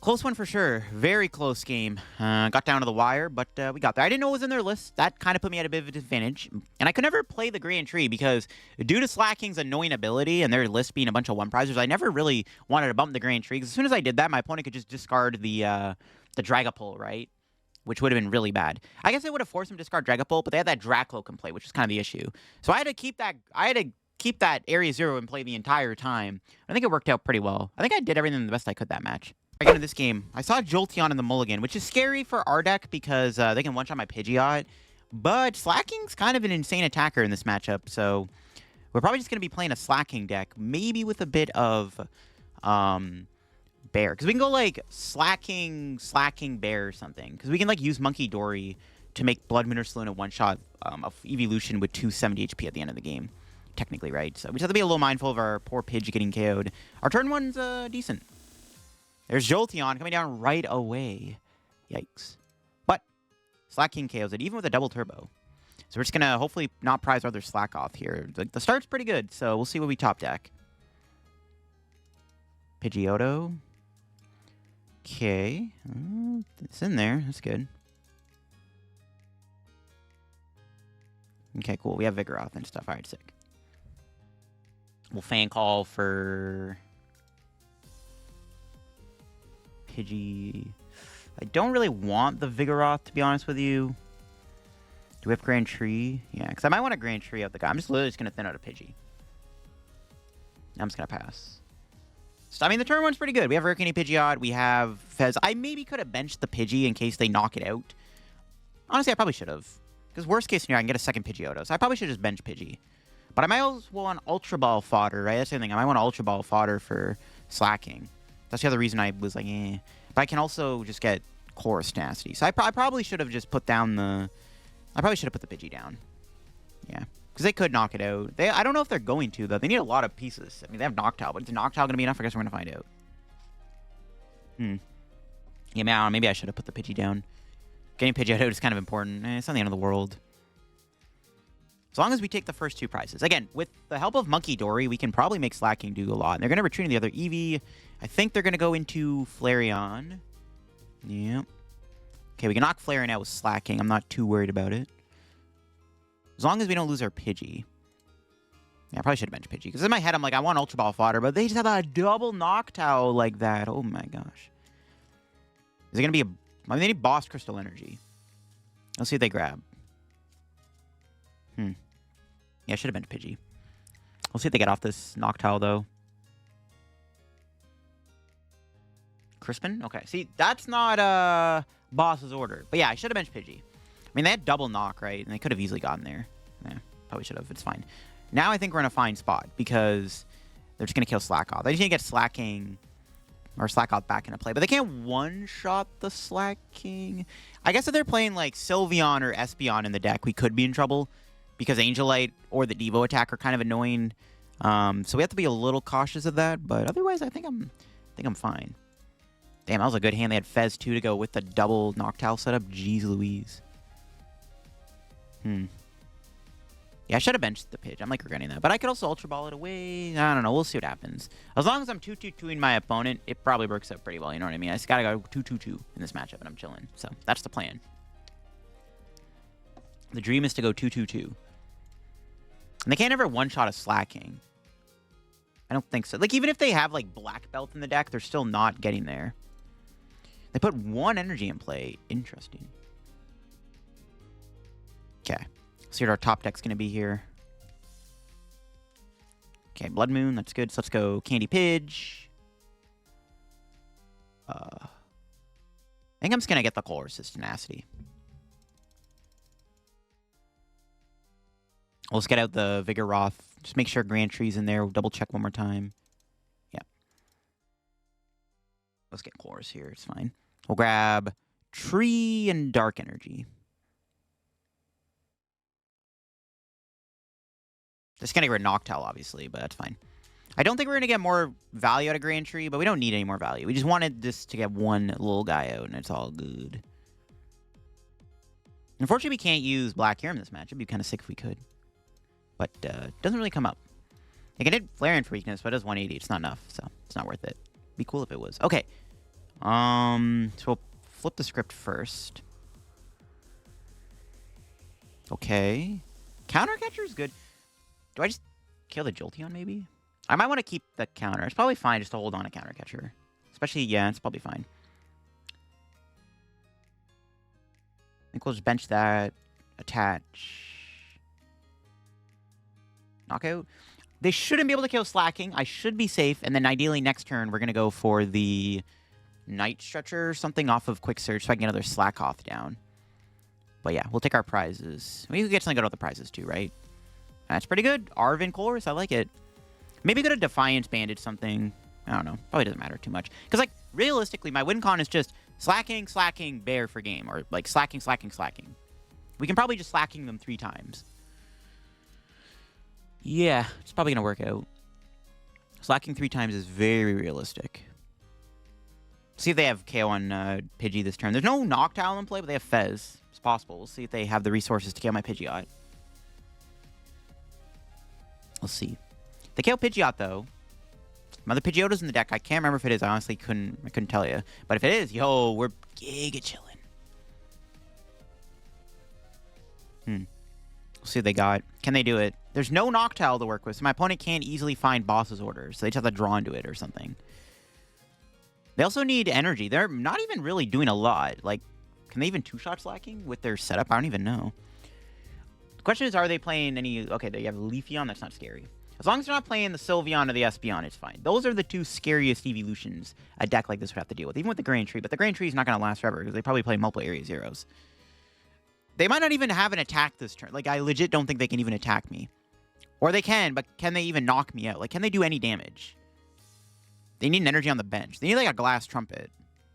Close one for sure. Very close game. Got down to the wire, but we got there. I didn't know it was in their list. That kind of put me at a bit of a disadvantage. And I could never play the Grand Tree because due to Slaking's annoying ability and their list being a bunch of 1-prizers, I never really wanted to bump the Grand Tree. Because as soon as I did that, my opponent could just discard the Dragapult, right? Which would have been really bad. I guess it would have forced him to discard Dragapult, but they had that Dracloak in play, which is kind of the issue. So I had to keep that Area 0 in play the entire time. I think it worked out pretty well. I think I did everything the best I could that match. Again, in this game, I saw Jolteon in the mulligan, which is scary for our deck because they can one-shot my Pidgeot. But Slaking's kind of an insane attacker in this matchup, so we're probably just going to be playing a Slaking deck, maybe with a bit of Bear. Because we can go, like, Slaking, Bear or something. Because we can, like, use Munkidori to make Bloodmoon Ursaluna one-shot of Evolution with 270 HP at the end of the game. Technically, right? So we just have to be a little mindful of our poor Pidge getting KO'd. Our turn one's decent. There's Jolteon coming down right away. Yikes. But Slaking KOs it, even with a double turbo. So we're just going to hopefully not prize our other Slack off here. The start's pretty good, so we'll see what we top deck. Pidgeotto. Okay. It's in there. That's good. Okay, cool. We have Vigoroth and stuff. All right, sick. We'll fan call for Pidgey. I don't really want the Vigoroth, to be honest with you. Do we have Grand Tree? Yeah, because I might want a Grand Tree out the guy. I'm just literally just going to thin out a Pidgey. I'm just going to pass. So, I mean, the turn one's pretty good. We have Rare Candy Pidgeot. We have Fez. I maybe could have benched the Pidgey in case they knock it out. Honestly, I probably should have. Because worst case scenario, I can get a second Pidgeotto. So I probably should just bench Pidgey. But I might as well want Ultra Ball fodder, right? That's the thing. I might want Ultra Ball fodder for Slaking. That's the other reason I was like, eh. But I can also just get Colress Tenacity. So I probably should have just put down the... I probably should have put the Pidgey down. Yeah. Because they could knock it out. I don't know if they're going to, though. They need a lot of pieces. I mean, they have Noctowl, but is Noctowl going to be enough? I guess we're going to find out. Yeah, man, maybe I should have put the Pidgey down. Getting Pidgeot out is kind of important. It's not the end of the world. As long as we take the first 2 prizes. Again, with the help of Munkidori, we can probably make Slaking do a lot. And they're going to retreat in the other Eevee. I think they're going to go into Flareon. Yep. Okay, we can knock Flareon out with Slaking. I'm not too worried about it. As long as we don't lose our Pidgey. Yeah, I probably should have benched Pidgey. Because in my head, I'm like, I want Ultra Ball fodder, but they just have a double Noctowl like that. Oh my gosh. Is it going to be a... I mean, they need Boss Crystal Energy. Let's see if they grab. Yeah, I should have been Pidgey. We'll see if they get off this Noctowl, though. Crispin? Okay. See, that's not boss's order. But yeah, I should have benched Pidgey. I mean, they had double knock, right? And they could have easily gotten there. Yeah, probably should have. It's fine. Now I think we're in a fine spot because they're just going to kill Slakoth. They just need to get Slaking or Slakoth back into play. But they can't one-shot the Slaking. I guess if they're playing like Sylveon or Espeon in the deck, we could be in trouble because Angelite or the Devo attack are kind of annoying. So we have to be a little cautious of that. But otherwise, I think I'm fine. Damn, that was a good hand. They had Fez 2 to go with the double Noctowl setup. Jeez Louise. Yeah, I should have benched the Pidge. I'm like regretting that. But I could also Ultra Ball it away. I don't know. We'll see what happens. As long as I'm 2-2-2ing my opponent, it probably works out pretty well. You know what I mean? I just got to go 2-2-2 in this matchup, and I'm chilling. So that's the plan. The dream is to go 2-2-2. And they can't ever one-shot a Slaking. I don't think so. Like, even if they have, like, Black Belt in the deck, they're still not getting there. They put one energy in play. Interesting. Okay. See what our top deck's going to be here. Okay, Blood Moon. That's good. So let's go Candy Pidge. I think I'm just going to get the Colress Tenacity. Let's get out the Vigoroth. Just make sure Grand Tree's in there. We'll double check one more time. Yeah. Let's get Colress here. It's fine. We'll grab Tree and Dark Energy. Just gonna get rid of Noctowl, obviously, but that's fine. I don't think we're gonna get more value out of Grand Tree, but we don't need any more value. We just wanted this to get one little guy out, and it's all good. Unfortunately, we can't use Black Kyurem in this match. It'd be kind of sick if we could. But it doesn't really come up. Like, I did Flareon for weakness, but it does 180. It's not enough, so it's not worth it. It'd be cool if it was. Okay. So we'll flip the script first. Okay. Counter Catcher is good. Do I just kill the Jolteon, maybe? I might want to keep the counter. It's probably fine just to hold on a Counter Catcher. Especially, yeah, it's probably fine. I think we'll just bench that. Attach. Knockout. They shouldn't be able to kill Slaking. I should be safe. And then ideally next turn, we're going to go for the Night Stretcher or something off of Quick Search so I can get another Slakoth down. But yeah, we'll take our prizes. We can get something good with the prizes too, right? That's pretty good. Arven Colress, I like it. Maybe go to Defiance Band something. I don't know. Probably doesn't matter too much. Because, like, realistically, my win con is just Slaking, Slaking, Bear for game. Or, like, Slaking, Slaking, Slaking. We can probably just Slaking them 3 times. Yeah, it's probably going to work out. Slaking 3 times is very realistic. See if they have KO on Pidgey this turn. There's no Noctowl in play, but they have Fez. It's possible. We'll see if they have the resources to KO my Pidgeot. We'll see. They KO Pidgeot, though. My other Pidgeotto's in the deck. I can't remember if it is. I honestly couldn't tell you. But if it is, yo, we're giga chilling. We'll see what they got. Can they do it? There's no Noctowl to work with, so my opponent can't easily find boss's orders. So they just have to draw into it or something. They also need energy. They're not even really doing a lot. Like, can they even two-shot Slaking with their setup? I don't even know. The question is, are they playing any... Okay, they have Leafeon. That's not scary. As long as they're not playing the Sylveon or the Espeon, it's fine. Those are the 2 scariest evolutions a deck like this would have to deal with. Even with the Grand Tree. But the Grand Tree is not going to last forever because they probably play multiple Area Zeros. They might not even have an attack this turn. Like, I legit don't think they can even attack me. Or they can, but can they even knock me out? Like, can they do any damage? They need an energy on the bench. They need, like, a Glass Trumpet.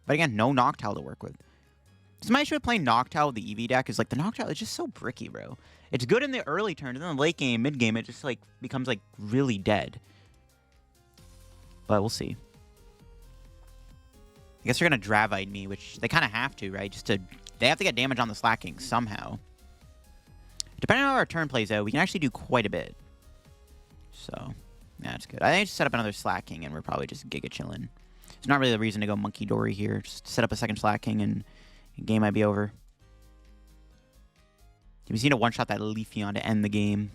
But again, no Noctowl to work with. So my issue with playing Noctowl with the EV deck is, like, the Noctowl is just so bricky, bro. It's good in the early turns, and then the late game, mid game, it just, like, becomes, like, really dead. But we'll see. I guess they're going to Dravite me, which they kind of have to, right? Just to... They have to get damage on the Slaking somehow. Depending on how our turn plays out, we can actually do quite a bit. So, yeah, that's good. I think I just set up another Slaking, and we're probably just giga chilling. There's not really a reason to go Munkidori here. Just set up a second Slaking, and the game might be over. We just need to one-shot that Leafeon to end the game.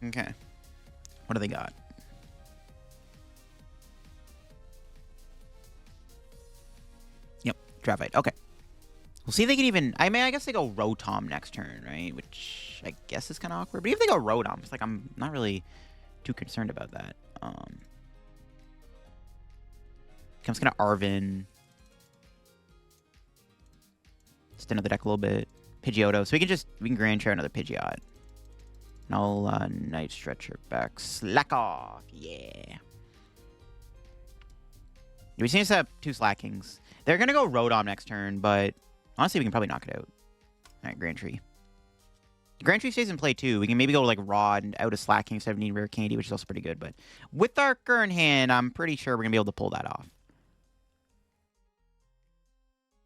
Okay. What do they got? Yep, Dravite. Okay. We'll see if they can even... I mean, I guess they go Rotom next turn, right? Which I guess is kind of awkward. But if they go Rotom, it's like I'm not really too concerned about that. I'm just going to Arven. Just into the deck a little bit. Pidgeotto. So we can Grand Tree another Pidgeot. No Night Stretcher back. Slakoth. Yeah. We seem to have 2 Slakings. They're going to go Rotom next turn, but honestly, we can probably knock it out. All right, Grand Tree. Grand Tree stays in play, too. We can maybe go like Rod and out of Slaking instead of needing Rare Candy, which is also pretty good. But with our current hand, I'm pretty sure we're going to be able to pull that off.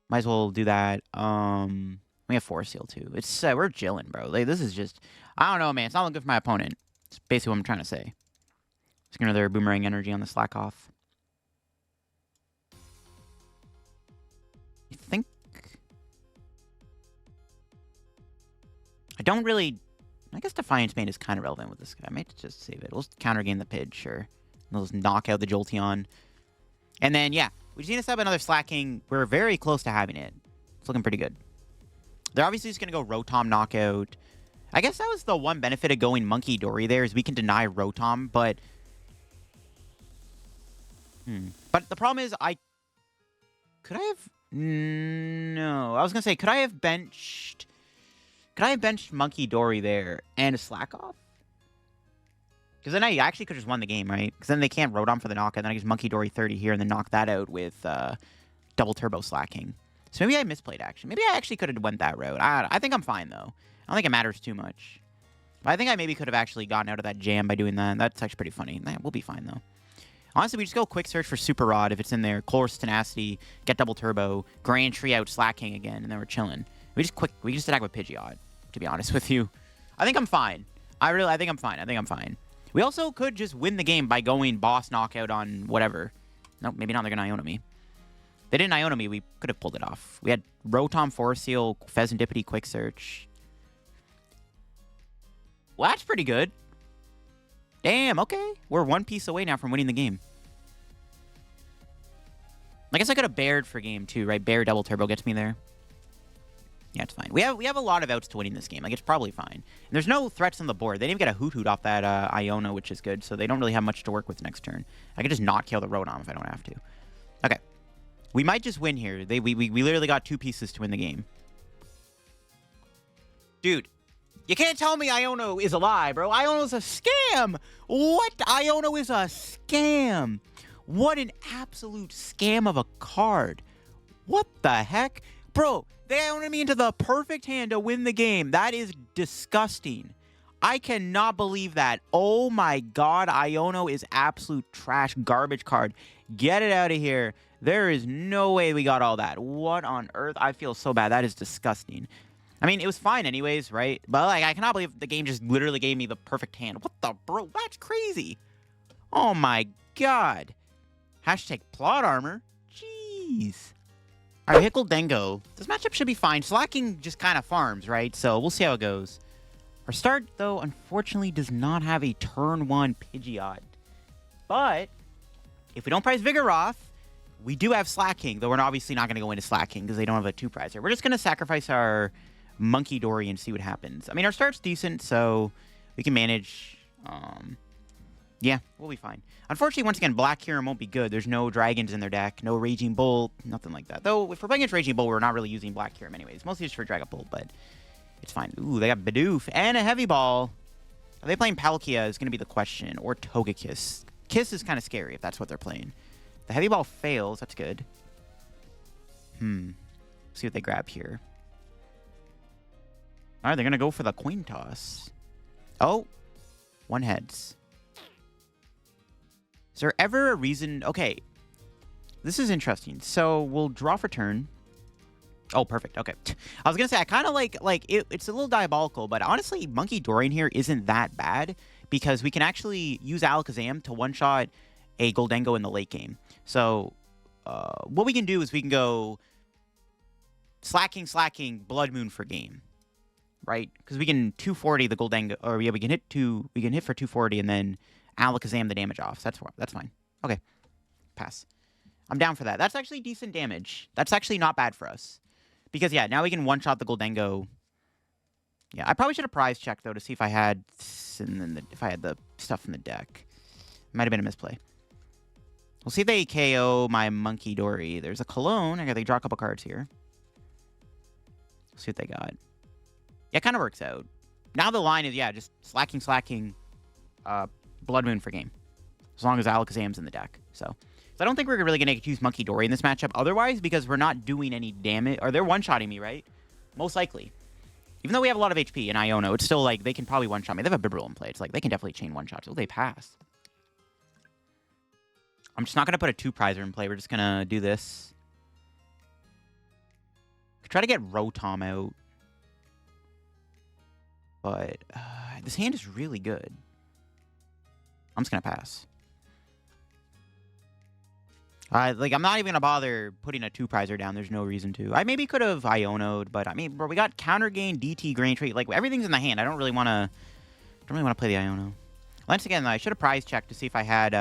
Might as well do that. We have Force Seal, too. It's we're chilling, bro. Like, this is just... I don't know, man. It's not looking good for my opponent. It's basically what I'm trying to say. Just another Boomerang Energy on the Slakoth. I think... I don't really... I guess Defiance Band is kind of relevant with this guy. I might just save it. We'll just Counter Gain the Pidge, sure. We'll just knock out the Jolteon. And then, yeah. We just need to set up another Slaking. We're very close to having it. It's looking pretty good. They're obviously just going to go Rotom Knockout. I guess that was the one benefit of going Munkidori there, is we can deny Rotom, but... But the problem is, could I have... No. I was going to say, could I have benched Munkidori there and a Slakoth? Because then I actually could have just won the game, right? Because then they can't Rotom for the knockout, then I just Munkidori 30 here and then knock that out with double turbo Slaking. So maybe I misplayed, actually. Maybe I actually could have went that route. I think I'm fine, though. I don't think it matters too much. But I think I maybe could have actually gotten out of that jam by doing that. That's actually pretty funny. We'll be fine, though. Honestly, we just go quick search for Super Rod if it's in there. Colress, Tenacity, get double turbo, Grand Tree out Slaking again, and then we're chilling. We just attack with Pidgeot, to be honest with you. I think I'm fine. I think I'm fine. We also could just win the game by going boss knockout on whatever. Nope, maybe not. They're going to Iono me. They didn't Iono me. We could have pulled it off. We had Rotom, Force Seal, Fezandipiti, Quick Search. Well, that's pretty good. Damn, okay. We're one piece away now from winning the game. I guess I could have bared for game 2, right? Bear double turbo gets me there. Yeah, it's fine. We have a lot of outs to winning this game. Like, it's probably fine. And there's no threats on the board. They didn't even get a Hoot off that Iono, which is good. So they don't really have much to work with next turn. I could just not kill the Rotom if I don't have to. Okay. We might just win here. We literally got 2 pieces to win the game. Dude, you can't tell me Iono is a lie, bro. Iono's a scam. What? Iono is a scam. What an absolute scam of a card. What the heck? Bro, they Iono me into the perfect hand to win the game. That is disgusting. I cannot believe that. Oh my god, Iono is absolute trash garbage card. Get it out of here. There is no way we got all that. What on earth? I feel so bad. That is disgusting. I mean, it was fine anyways, right? But, like, I cannot believe the game just literally gave me the perfect hand. What the, bro? That's crazy. Oh, my God. Hashtag plot armor. Jeez. All right, Hickle Dengo. This matchup should be fine. Slaking just kind of farms, right? So we'll see how it goes. Our start, though, unfortunately does not have a turn 1 Pidgeot. But if we don't prize Vigoroth, we do have Slaking, though we're obviously not going to go into Slaking because they don't have a 2-prizer. We're just going to sacrifice our Munkidori and see what happens. I mean, our start's decent, so we can manage. Yeah, we'll be fine. Unfortunately, once again, Black Kyurem won't be good. There's no dragons in their deck, no Raging Bolt, nothing like that. Though, if we're playing against Raging Bolt, we're not really using Black Kyurem anyways. Mostly just for Dragapult, but it's fine. Ooh, they got Bidoof and a Heavy Ball. Are they playing Palkia is going to be the question, or Togekiss. Kiss is kind of scary if that's what they're playing. The Heavy Ball fails. That's good. See what they grab here. All right, they're going to go for the coin toss. Oh, 1 heads. Is there ever a reason? Okay, this is interesting. So we'll draw for turn. Oh, perfect. Okay. I was going to say, I kind of like it's a little diabolical, but honestly, Munkidori in here isn't that bad because we can actually use Alakazam to one-shot a Goldengo in the late game. So what we can do is we can go Slaking, Bloodmoon for game, right? Because we can 240 the Goldengo, or yeah, we can hit for 240 and then Alakazam the damage off. So that's fine. Okay, pass. I'm down for that. That's actually decent damage. That's actually not bad for us. Because, yeah, now we can one-shot the Goldengo. Yeah, I probably should have prize checked, though, to see if I had if I had the stuff in the deck. Might have been a misplay. We'll see if they KO my Munkidori. There's a Cologne. I got they draw a couple cards here. See what they got. Yeah, it kind of works out. Now the line is, yeah, just slacking, Bloodmoon for game. As long as Alakazam's in the deck. So I don't think we're really going to use Munkidori in this matchup otherwise because we're not doing any damage. Or they're one-shotting me, right? Most likely. Even though we have a lot of HP in Iono, it's still like they can probably one-shot me. They have a Bibarel in play. It's like they can definitely chain one-shots. Oh, they pass. I'm just not going to put a two-prizer in play. We're just going to do this. Try to get Rotom out. But this hand is really good. I'm just going to pass. Like, I'm not even going to bother putting a two-prizer down. There's no reason to. I maybe could have Iono'd, but I mean, bro, we got Counter Gain, DT, Grand Tree. Like, everything's in the hand. I don't really want to play the Iono. Once again, I should have prize checked to see if I had,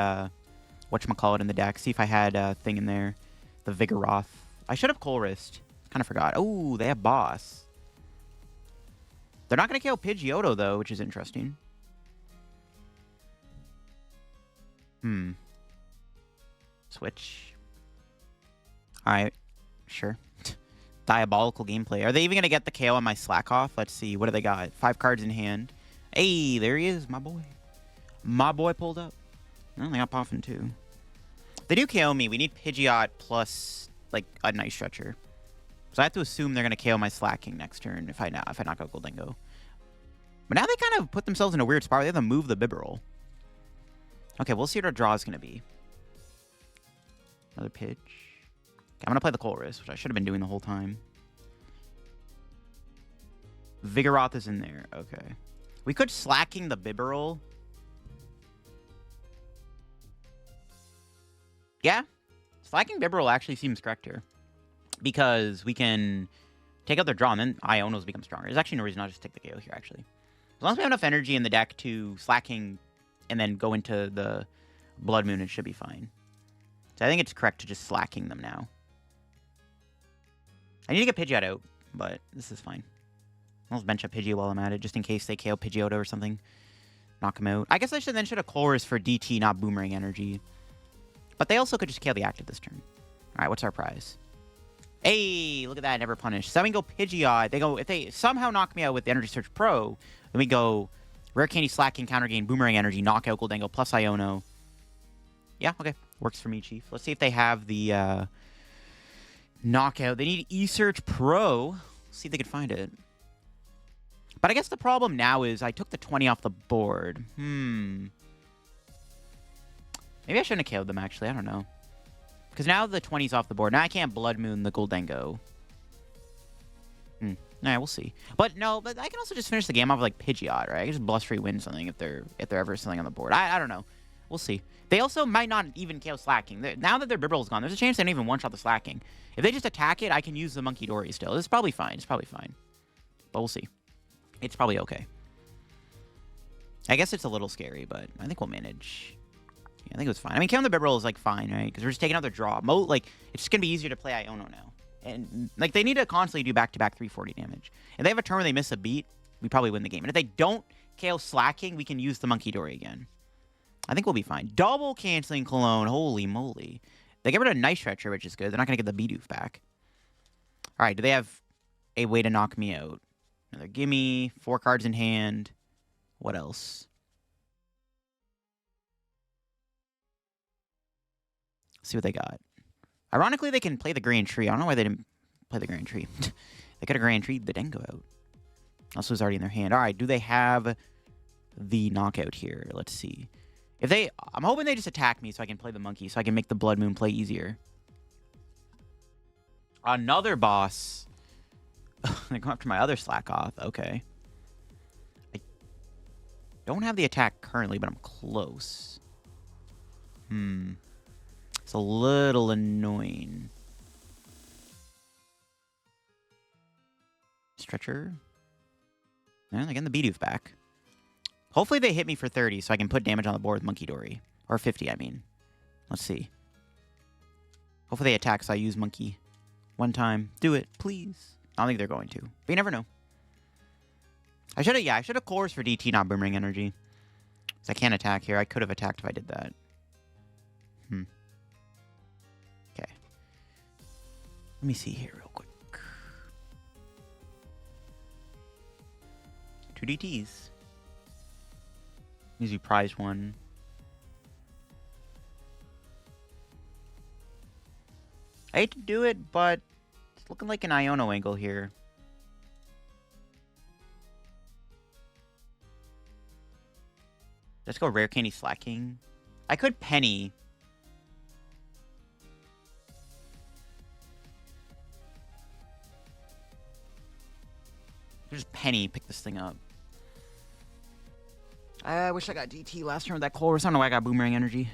whatchamacallit in the deck. See if I had a thing in there. The Vigoroth. I should have Colress. Kind of forgot. Oh, they have Boss. They're not going to kill Pidgeotto, though, which is interesting. Switch. Alright. Sure. Diabolical gameplay. Are they even going to get the KO on my Slakoth? Let's see. What do they got? 5 cards in hand. Hey, there he is, my boy. My boy pulled up. Oh, they got Poffin, too. They do KO me. We need Pidgeot plus, like, a Night Stretcher. So I have to assume they're going to KO my Slaking next turn if I knock out Goldengo. But now they kind of put themselves in a weird spot where they have to move the Bibarel. Okay, we'll see what our draw is going to be. Another pitch. Okay, I'm going to play the Colress, which I should have been doing the whole time. Vigoroth is in there. Okay. We could Slaking the Bibarel. Yeah. Slaking Bibarel actually seems correct here. Because we can take out their draw, and then Ionos become stronger. There's actually no reason not to just take the KO here, actually. As long as we have enough energy in the deck to Slaking and then go into the Bloodmoon, it should be fine. So I think it's correct to just Slaking them now. I need to get Pidgeot out, but this is fine. I'll bench up Pidgey while I'm at it, just in case they KO Pidgeotto or something. Knock him out. I guess I should have Colress for DT, not Boomerang Energy. But they also could just KO the active this turn. Alright, what's our prize? Hey, look at that, never punished. So we go Pidgeot. They go, if they somehow knock me out with the Energy Search Pro, then we go Rare Candy, Slaking, Counter Gain, Boomerang Energy, Knockout, Goldengo, plus Iono. Yeah, okay. Works for me, Chief. Let's see if they have the Knockout. They need E-Search Pro. See if they can find it. But I guess the problem now is I took the 20 off the board. Maybe I shouldn't have KO'd them, actually. I don't know. Because now the 20's off the board. Now I can't Bloodmoon the Goldengo. Alright, we'll see. But no, but I can also just finish the game off with, like, Pidgeot, right? I can just blustery win something if they're ever something on the board. I don't know. We'll see. They also might not even KO Slaking. Now that their Bibarel's gone, there's a chance they don't even one-shot the Slaking. If they just attack it, I can use the Munkidori still. It's probably fine. It's probably fine. But we'll see. It's probably okay. I guess it's a little scary, but I think we'll manage. Yeah, I think it was fine. I mean, killing the Bibarel is, like, fine, right? Because we're just taking out their draw. Like, it's just going to be easier to play Iono now. And, like, they need to constantly do back-to-back 340 damage. If they have a turn where they miss a beat, we probably win the game. And if they don't KO Slaking, we can use the Munkidori again. I think we'll be fine. Double canceling Cologne. Holy moly. They get rid of Night Stretcher, which is good. They're not going to get the Bidoof back. All right, do they have a way to knock me out? Another gimme. 4 cards in hand. What else? Let's see what they got. Ironically, they can play the Grand Tree. I don't know why they didn't play the Grand Tree. They could have Grand Tree the Dengo out. Also was already in their hand. All right, do they have the knockout here? Let's see. If they... I'm hoping they just attack me so I can play the monkey, so I can make the Bloodmoon play easier. Another boss. They go after my other Slakoth. Okay. I don't have the attack currently, but I'm close. It's a little annoying. Stretcher. Yeah, they're getting the Bidoof back. Hopefully they hit me for 30 so I can put damage on the board with Munkidori. Or 50, I mean. Let's see. Hopefully they attack so I use Monkey. One time. Do it, please. I don't think they're going to. But you never know. I should have Colress for DT, not Boomerang Energy. Because I can't attack here. I could have attacked if I did that. Let me see here real quick. 2 DTs. Easy prize one. I hate to do it, but it's looking like an Iono angle here. Let's go Rare Candy Slaking. I could Penny. Just Penny, pick this thing up. I wish I got DT last turn with that Colress. I don't know why I got Boomerang Energy.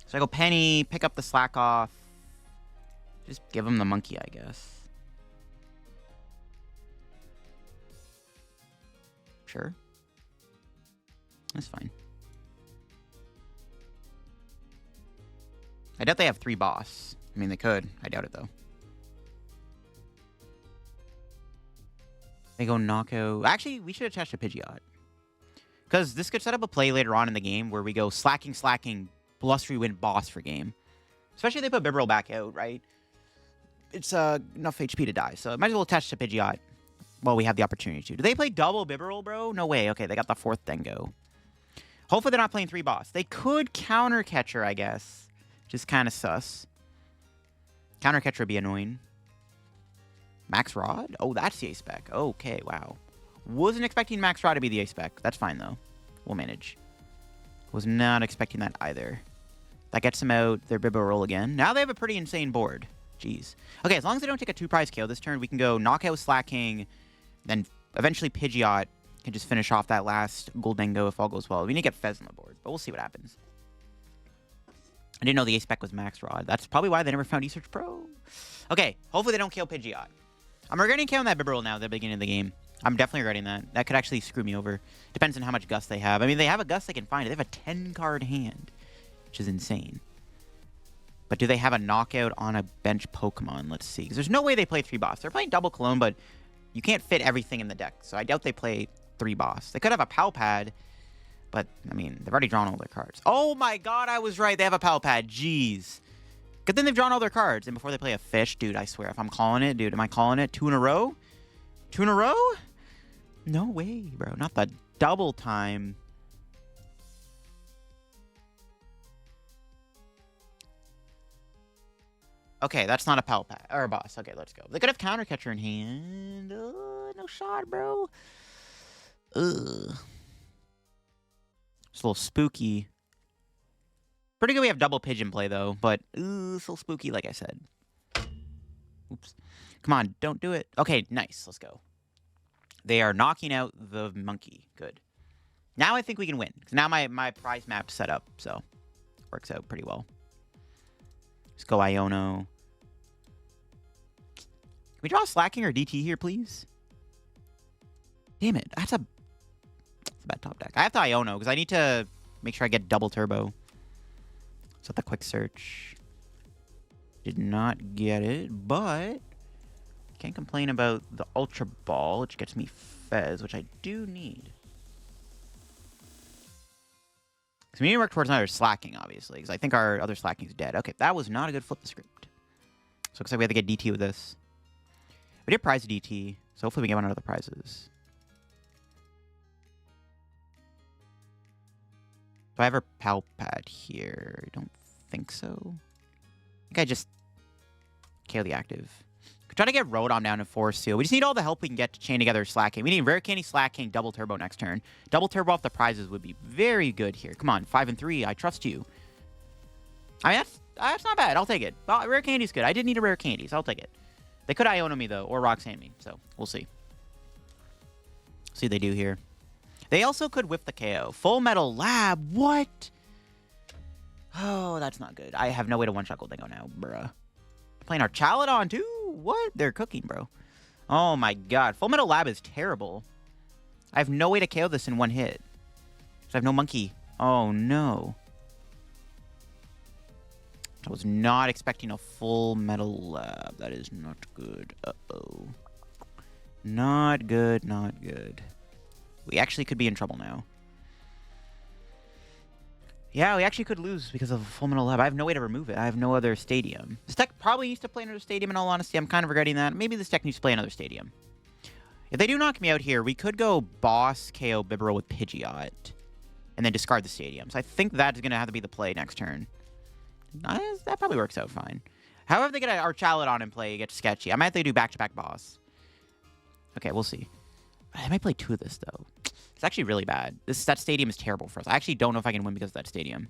So I go Penny, pick up the Slakoth. Just give him the monkey, I guess. Sure. That's fine. I doubt they have 3 boss. I mean, they could. I doubt it, though. They go knockout. Actually, we should attach to Pidgeot. Because this could set up a play later on in the game where we go slacking, blustery win boss for game. Especially if they put Bibarel back out, right? It's enough HP to die. So might as well attach to Pidgeot while we have the opportunity to. Do they play double Bibarel, bro? No way. Okay, they got the 4th Dengo. Hopefully they're not playing 3 boss. They could counter catcher, I guess. Just kind of sus. Counter catcher would be annoying. Max Rod? Oh, that's the A-Spec. Okay, wow. Wasn't expecting Max Rod to be the A-Spec. That's fine, though. We'll manage. Was not expecting that either. That gets them out. Their Bibarel again. Now they have a pretty insane board. Jeez. Okay, as long as they don't take a 2-prize KO this turn, we can go knockout Slaking, then eventually Pidgeot can just finish off that last Goldengo if all goes well. We need to get Fez on the board, but we'll see what happens. I didn't know the A-Spec was Max Rod. That's probably why they never found Esearch Pro. Okay, hopefully they don't kill Pidgeot. I'm regretting killing that Bibarel now at the beginning of the game. I'm definitely regretting that. That could actually screw me over. Depends on how much Gust they have. I mean, they have a Gust they can find. They have a 10-card hand, which is insane. But do they have a knockout on a bench Pokemon? Let's see. Because there's no way they play 3 boss. They're playing double Cologne, but you can't fit everything in the deck. So I doubt they play 3 boss. They could have a Pal Pad, but, I mean, they've already drawn all their cards. Oh my god, I was right. They have a Pal Pad. Jeez. Good thing they've drawn all their cards. And before they play a fish, dude, I swear, if I'm calling it, dude, am I calling it? 2 in a row? 2 in a row? No way, bro. Not the double time. Okay, that's not a Pal Pad or a boss. Okay, let's go. They could have Counter Catcher in hand. No shot, bro. Ugh. It's a little spooky. Pretty good we have double Pigeon play, though. But, it's a little spooky, like I said. Oops. Come on, don't do it. Okay, nice. Let's go. They are knocking out the monkey. Good. Now I think we can win. Now my prize map's set up, so works out pretty well. Let's go Iono. Can we draw Slaking or DT here, please? Damn it. That's a bad top deck. I have to Iono because I need to make sure I get double turbo. Set the quick search. Did not get it, but can't complain about the Ultra Ball, which gets me Fez, which I do need. Because we need to work towards another Slaking, obviously, because I think our other Slaking is dead. Okay, that was not a good flip the script. So it looks like we have to get DT with this. We did prize DT, so hopefully we get one of the prizes. Do I have a Pal Pad here? I don't think so. I think I just KO the active. We're trying to get Rotom down to Force Seal. We just need all the help we can get to chain together Slaking. We need Rare Candy Slaking, double turbo next turn. Double turbo off the prizes would be very good here. Come on, 5 and 3. I trust you. I mean, that's not bad. I'll take it. Rare Candy's good. I did need a Rare Candy, so I'll take it. They could Iono me, though, or Roxanne me, so we'll see. See what they do here. They also could whip the KO. Full Metal Lab. What? Oh, that's not good. I have no way to one-shot Goldengo now, bruh. Playing our Chaladon, too? What? They're cooking, bro. Oh, my God. Full Metal Lab is terrible. I have no way to KO this in one hit. I have no monkey. Oh, no. I was not expecting a Full Metal Lab. That is not good. Uh-oh. Not good, not good. We actually could be in trouble now. Yeah, we actually could lose because of Full Metal Lab. I have no way to remove it. I have no other stadium. This deck probably needs to play another stadium, in all honesty. I'm kind of regretting that. Maybe this deck needs to play another stadium. If they do knock me out here, we could go Boss KO Bibarel with Pidgeot. And then discard the stadium. So I think that's going to have to be the play next turn. That probably works out fine. However, they get our Archaludon in play, it gets sketchy. I might have to do back-to-back Boss. Okay, we'll see. I might play 2 of this, though. It's actually really bad. That stadium is terrible for us. I actually don't know if I can win because of that stadium.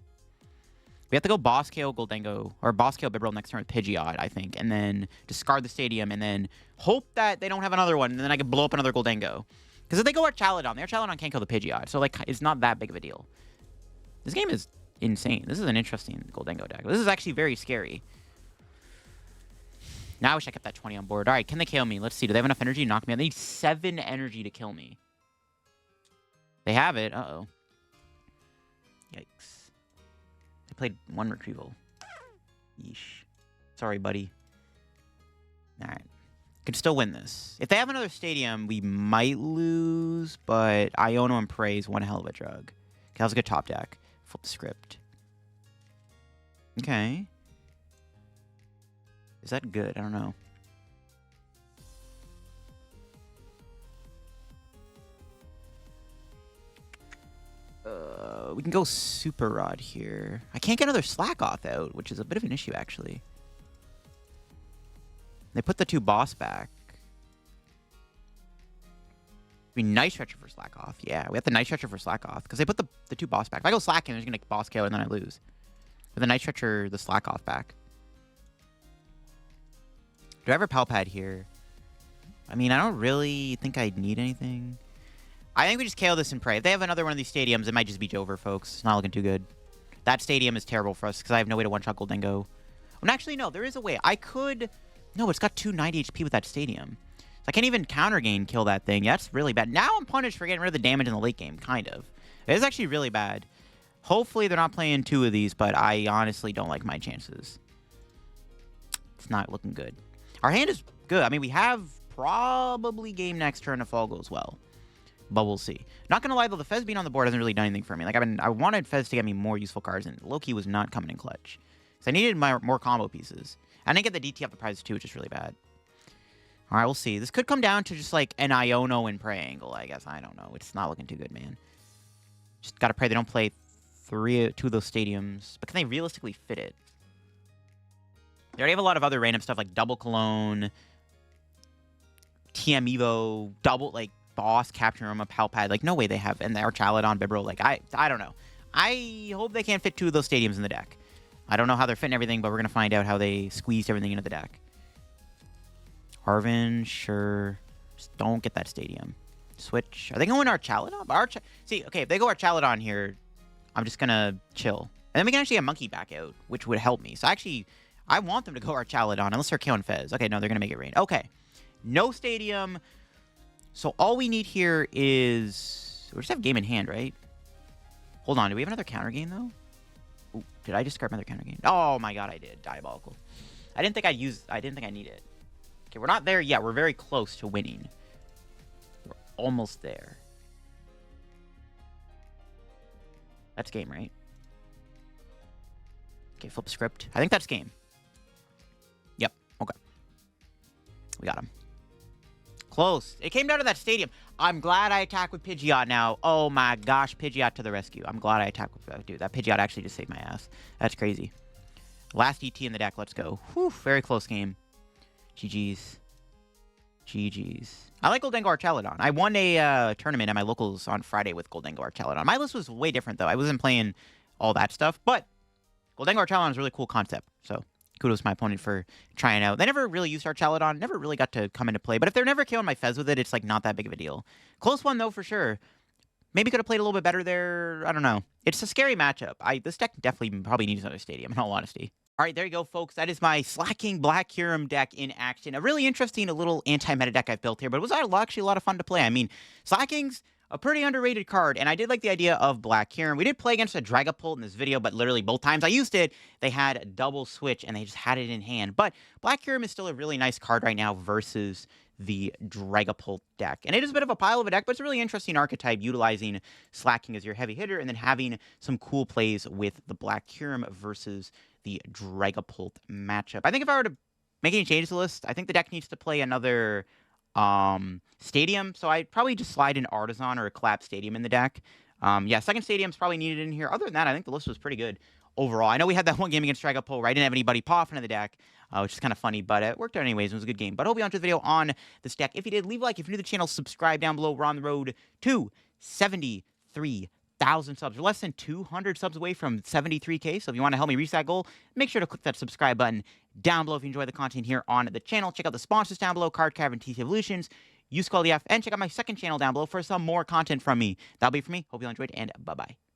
We have to go Boss KO Goldengo, or Boss KO Bibarel next turn with Pidgeot, I think, and then discard the stadium, and then hope that they don't have another one, and then I can blow up another Goldengo. Because if they go Archaludon, the Archaludon can't kill the Pidgeot, so like it's not that big of a deal. This game is insane. This is an interesting Goldengo deck. This is actually very scary. Now I wish I kept that 20 on board. All right, can they kill me? Let's see. Do they have enough energy to knock me out? They need 7 energy to kill me. They have it. Uh-oh. Yikes. I played 1 retrieval. Yeesh. Sorry, buddy. All right. Can still win this. If they have another stadium, we might lose, but Iono PRE is one hell of a drug. Okay, that was a good top deck. Flip the script. Okay. Is that good? I don't know. We can go Super Rod here. I can't get another Slakoth out, which is a bit of an issue, actually. They put the 2 Boss back. I mean, Night Stretcher for Slakoth. Yeah, we have the Night Stretcher for Slakoth, because they put the 2 Boss back. If I go Slaking, they're just going to Boss KO, and then I lose. With the Night Stretcher, the Slakoth back. Do I have a Pal Pad here? I mean, I don't really think I need anything. I think we just KO this and pray. If they have another one of these stadiums, it might just be over, folks. It's not looking too good. That stadium is terrible for us, because I have no way to one-shot Goldengo. And actually, no, there is a way. I could... No, it's got 290 HP with that stadium. So I can't even Counter Gain kill that thing. Yeah, that's really bad. Now I'm punished for getting rid of the damage in the late game, kind of. It is actually really bad. Hopefully they're not playing 2 of these, but I honestly don't like my chances. It's not looking good. Our hand is good. I mean, we have probably game next turn if all goes well. But we'll see. Not gonna lie though, the Fez being on the board hasn't really done anything for me. Like I wanted Fez to get me more useful cards, and Loki was not coming in clutch. So I needed more combo pieces. I didn't get the DT off the prize too, which is really bad. All right, we'll see. This could come down to just like an Iono and Prey angle, I guess. I don't know. It's not looking too good, man. Just gotta pray they don't play 2 of those stadiums. But can they realistically fit it? They already have a lot of other random stuff like Double Cologne, TM Evo, double like Boss, Capture Room, Pal Pad. Like no way they have, and the Archaludon, Bibarel. Like I don't know. I hope they can't fit 2 of those stadiums in the deck. I don't know how they're fitting everything, but we're gonna find out how they squeezed everything into the deck. Arven, sure. Just don't get that stadium. Switch. Are they going Archaludon? See, okay, if they go Archaludon here, I'm just gonna chill. And then we can actually get Monkey back out, which would help me. So actually, I want them to go Archaludon, unless they're killing Fez. Okay, no, they're gonna make it rain. Okay. No stadium. So all we need here is... We just have game in hand, right? Hold on, do we have another Counter Gain, though? Ooh, did I discard another Counter Gain? Oh my god, I did. Diabolical. I didn't think I need it. Okay, we're not there yet. We're very close to winning. We're almost there. That's game, right? Okay, flip script. I think that's game. Yep, okay. We got him. Close. It came down to that stadium. I'm glad I attacked with Pidgeot now. Oh my gosh, Pidgeot to the rescue. I'm glad I attacked with that. Dude, that Pidgeot actually just saved my ass. That's crazy. Last ET in the deck. Let's go. Whew, very close game. GG's. GG's. I like Goldengo Archaludon. I won a tournament at my locals on Friday with Goldengo Archaludon. My list was way different, though. I wasn't playing all that stuff, but Goldengo Archaludon is a really cool concept, so kudos to my opponent for trying out. They never really used Archaludon, never really got to come into play, but if they're never killing my Fez with it, it's like not that big of a deal. Close one, though, for sure. Maybe could have played a little bit better there. I don't know. It's a scary matchup. This deck definitely probably needs another stadium, in all honesty. All right, there you go, folks. That is my Slaking Black Kyurem deck in action. A really interesting, a little anti-meta deck I've built here, but it was actually a lot of fun to play. I mean, Slaking's a pretty underrated card, and I did like the idea of Black Kyurem. We did play against a Dragapult in this video, but literally both times I used it, they had a double switch, and they just had it in hand. But Black Kyurem is still a really nice card right now versus the Dragapult deck. And it is a bit of a pile of a deck, but it's a really interesting archetype, utilizing Slaking as your heavy hitter, and then having some cool plays with the Black Kyurem versus the Dragapult matchup. I think if I were to make any changes to the list, I think the deck needs to play another Stadium, so I'd probably just slide an Artisan or a Collapse Stadium in the deck. Yeah, second Stadium's probably needed in here. Other than that, I think the list was pretty good overall. I know we had that one game against Dragapult where I didn't have any Buddy Poffin in the deck, which is kind of funny, but it worked out anyways. It was a good game. But I hope you enjoyed the video on this deck. If you did, leave a like. If you're new to the channel, subscribe down below. We're on the road to 73,000 subs. We're less than 200 subs away from 73K, so if you want to help me reach that goal, make sure to click that subscribe button down below if you enjoy the content here on the channel. Check out the sponsors down below, Card Cavern, TC Evolutions, use code EF, and check out my second channel down below for some more content from me. That'll be it for me. Hope you all enjoyed, and bye-bye.